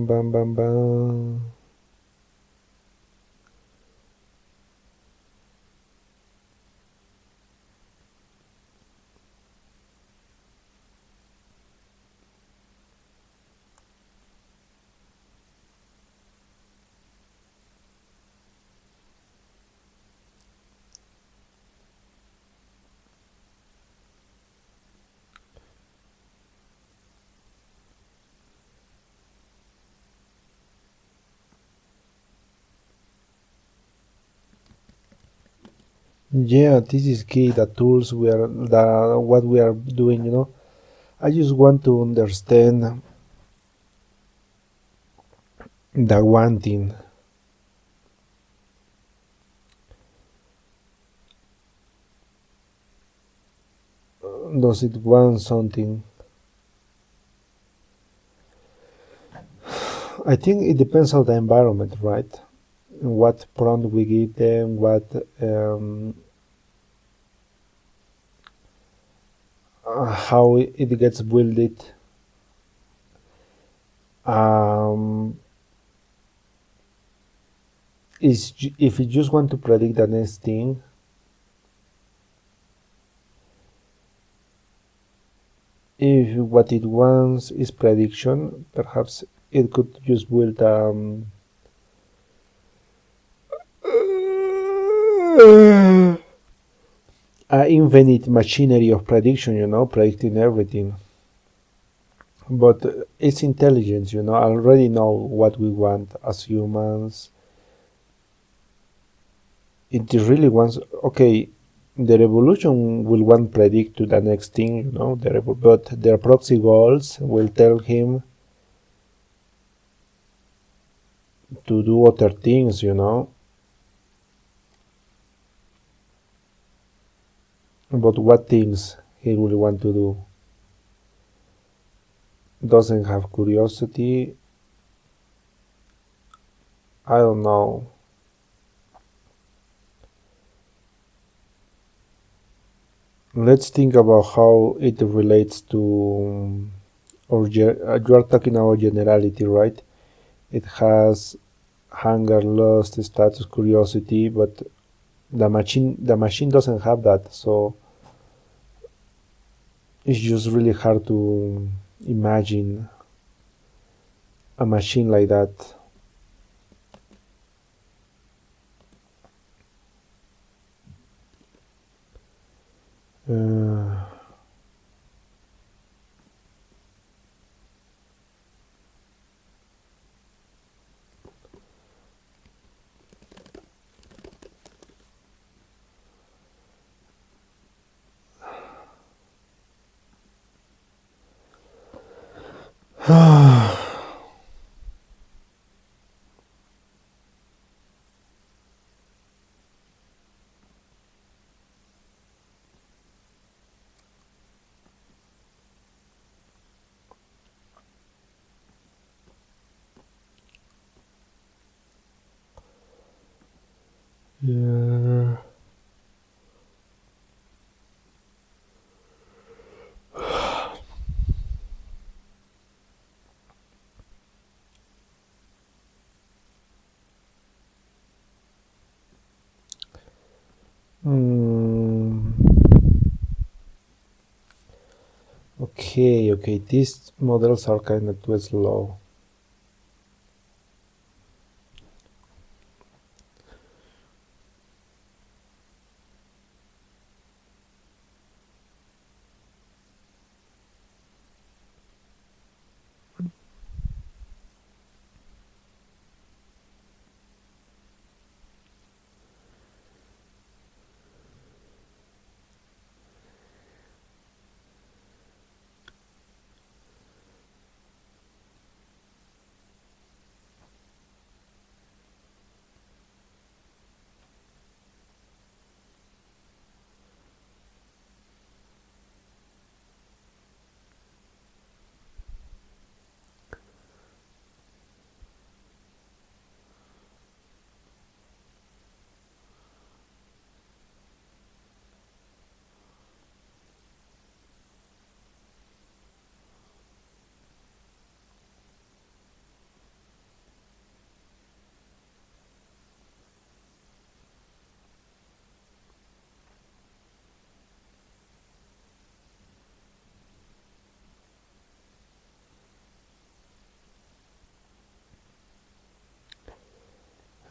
Bam, bam, bam. Yeah, this is key. The tools we are, the what we are doing. I just want to understand the one thing. Does it want something? I think it depends on the environment, right? What prompt we give them, um, how it gets built. Um, if you just want to predict the next thing, if what it wants is prediction, perhaps it could just build a infinite machinery of prediction, predicting everything. But it's intelligence, I already know what we want as humans. It really wants, okay, the revolution will want predict to the next thing, but their proxy goals will tell him to do other things. But what things he will want to do? Doesn't have curiosity. I don't know. Let's think about how it relates to, you are talking about generality, right? It has hunger, lust, status, curiosity, but the machine doesn't have that, so it's just really hard to imagine a machine like that. Uh, yeah. Mm, okay, these models are kind of too slow.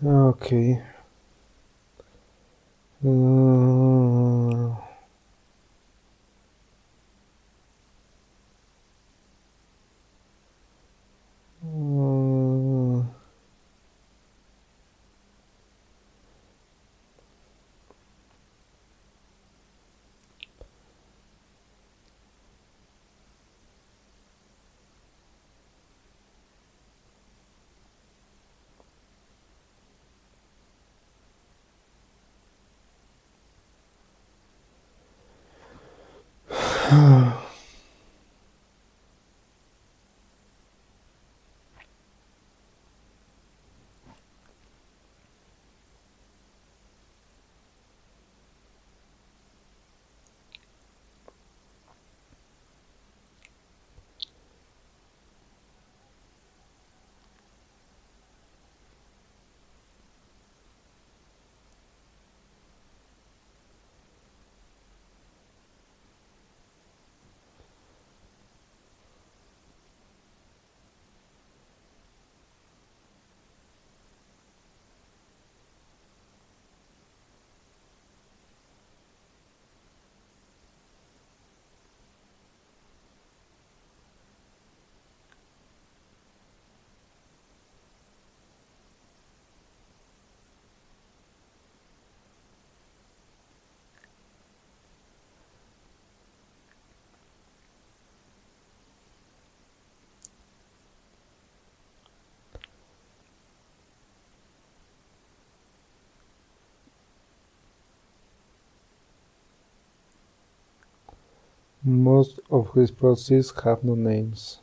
Okay. Uh, uh, most of his processes have no names.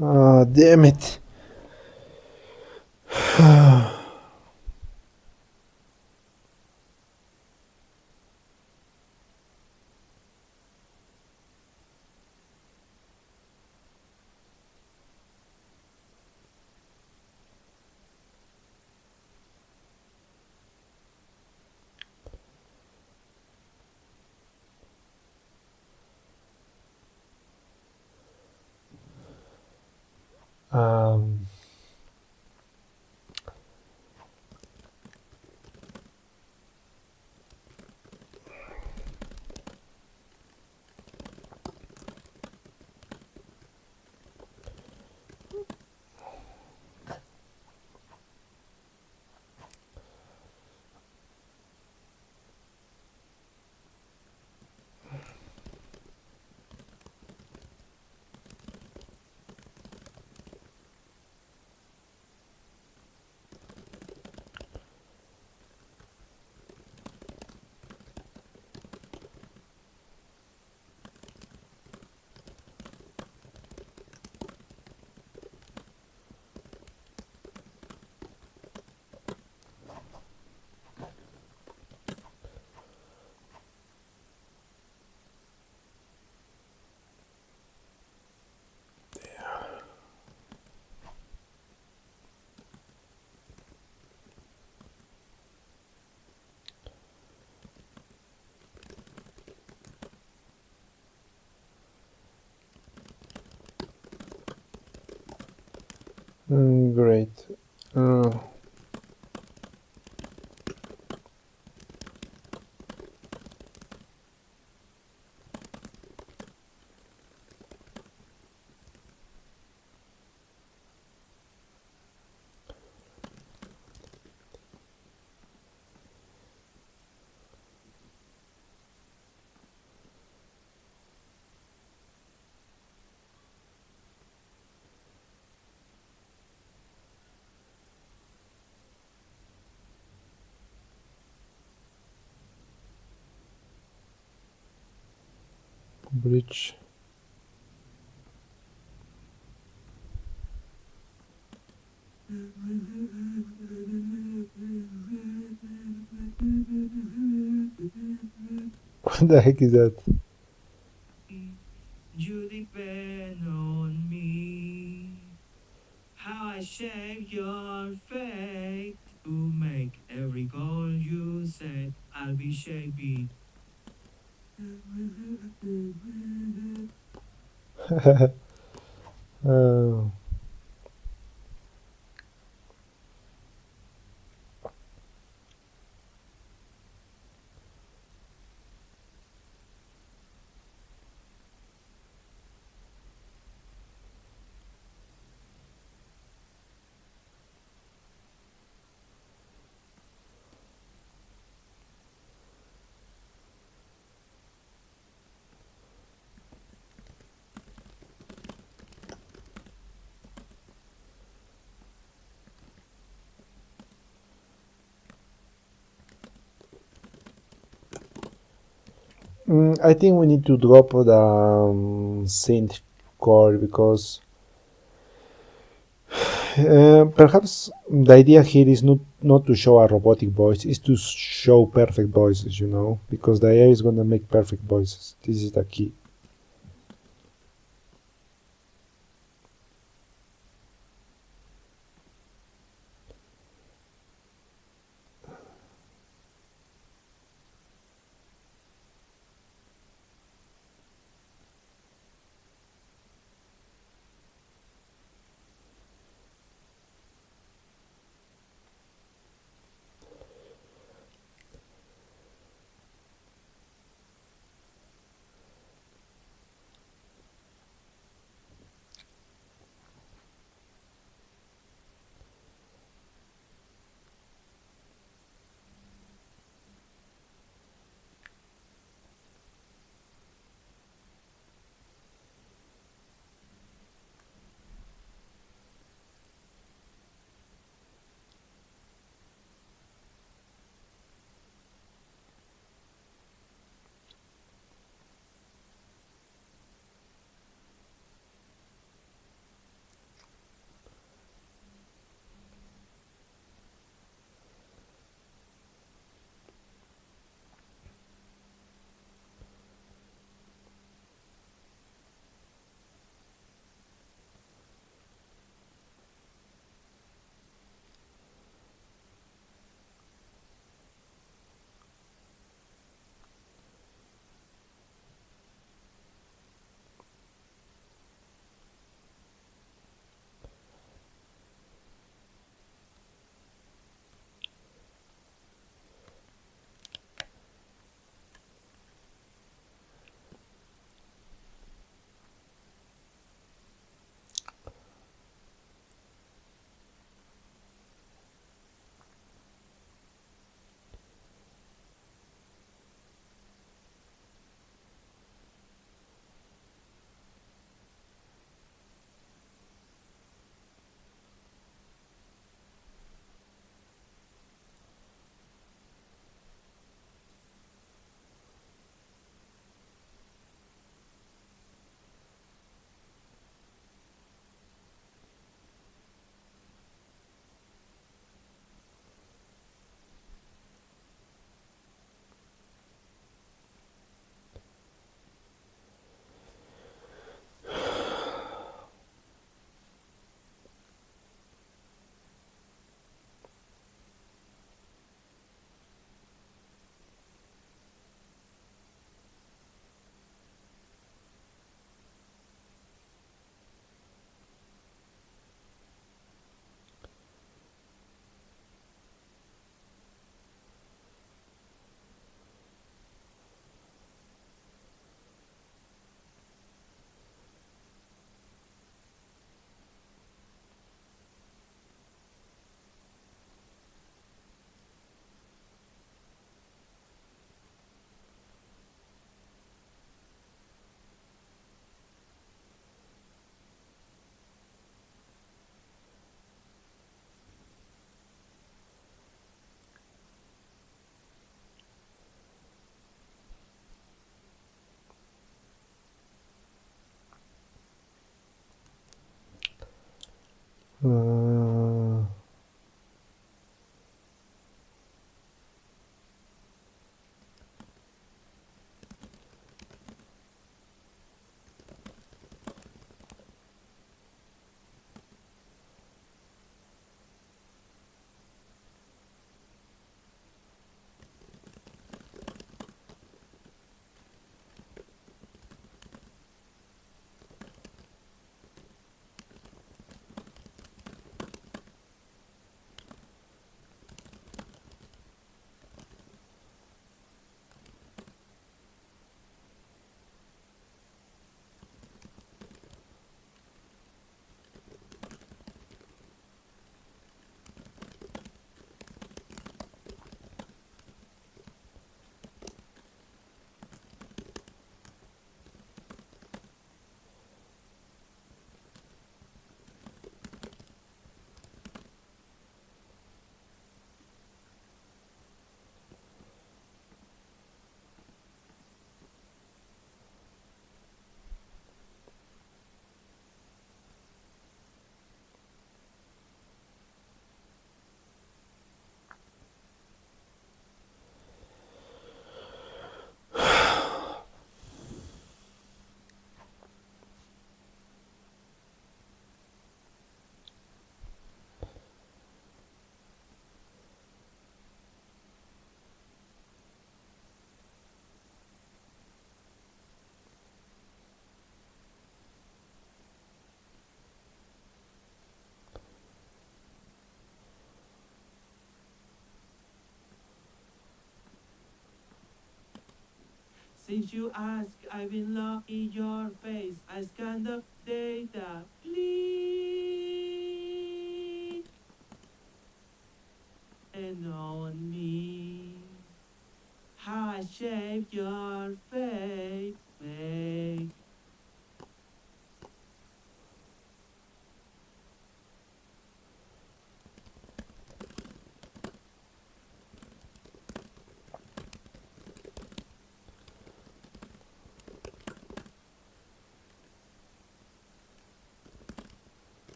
Ah, damn it. Great. Uh, bridge. What the heck is that? You depend on me. How I shape your fate to make every goal you set. I'll be shaping. Uh, I think we need to drop the synth core because perhaps the idea here is not to show a robotic voice, is to show perfect voices, because the AI is going to make perfect voices. This is the key. Uh, Since you ask, I will look in your face. I scan the data, please. And on me, how I shape your fate, mate.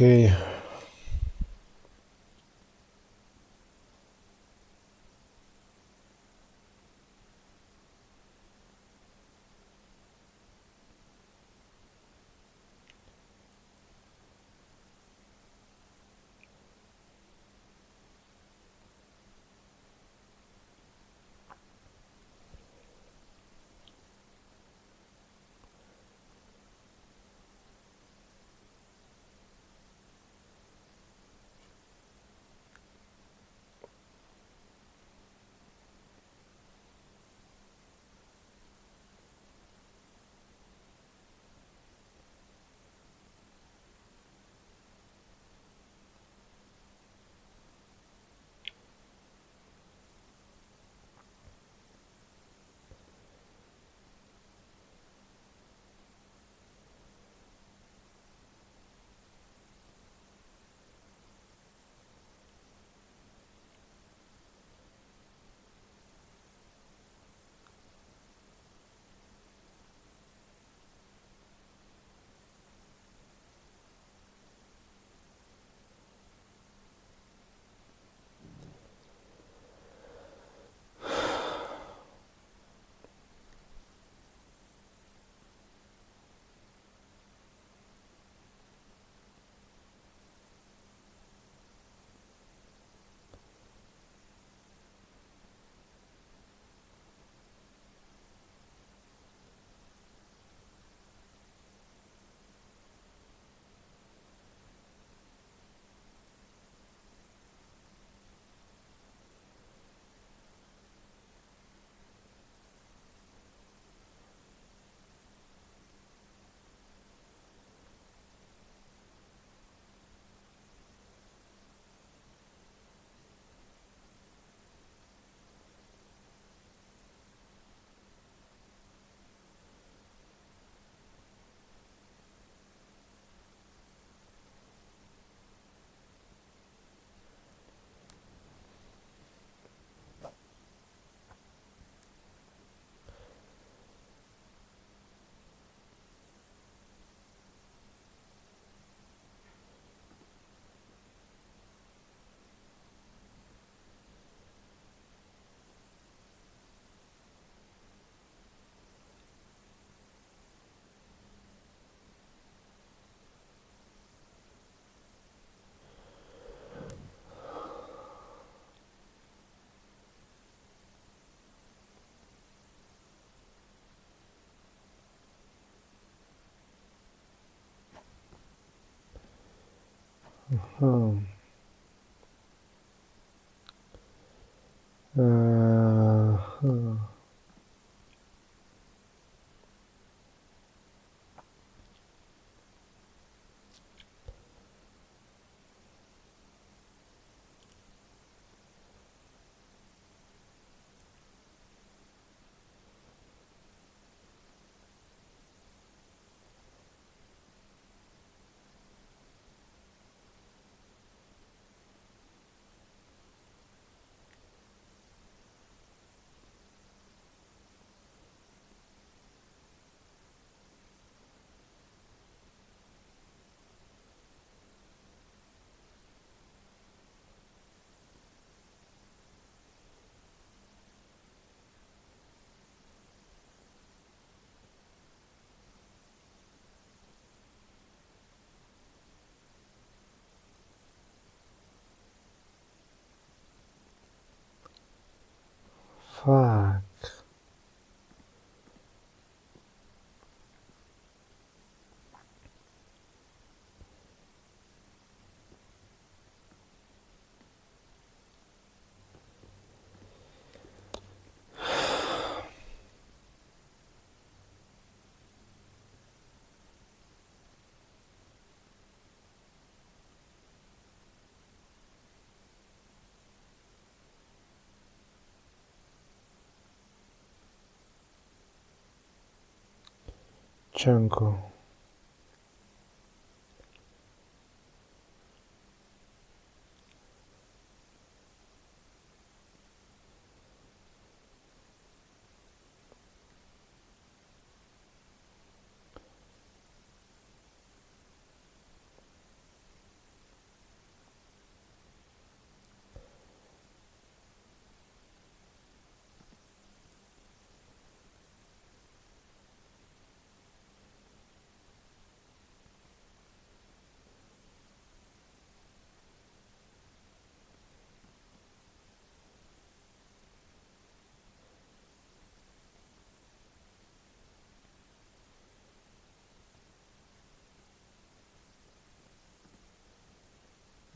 okay. Huh. Huh. Fuck. Chanko.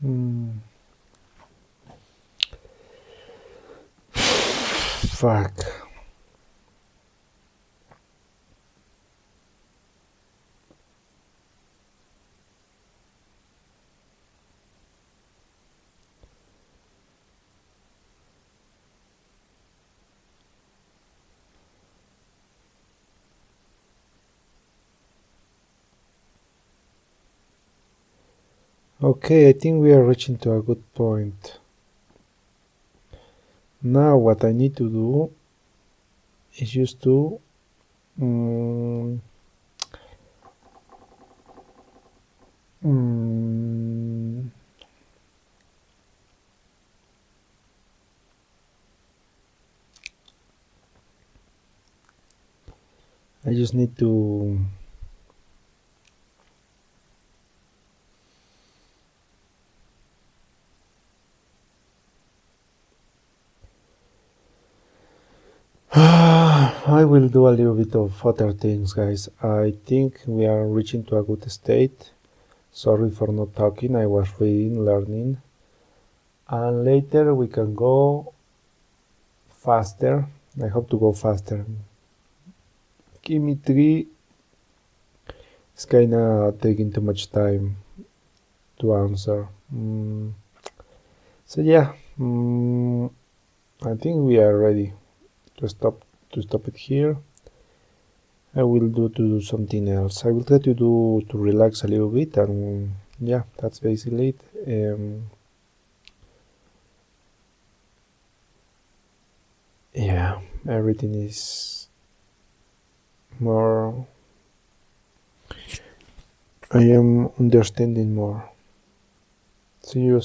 Mm. Fuck. Okay, I think we are reaching to a good point. Now what I need to do is just to mm, mm, I just need to I will do a little bit of other things, guys. I think we are reaching to a good state. Sorry for not talking. I was reading, learning. And later we can go faster. I hope to go faster. Give me 3. It's kinda taking too much time to answer. So yeah, I think we are ready to stop it here. I will do something else. I will try to relax a little bit, and yeah, that's basically it. Yeah, everything is more. I am understanding more. See you.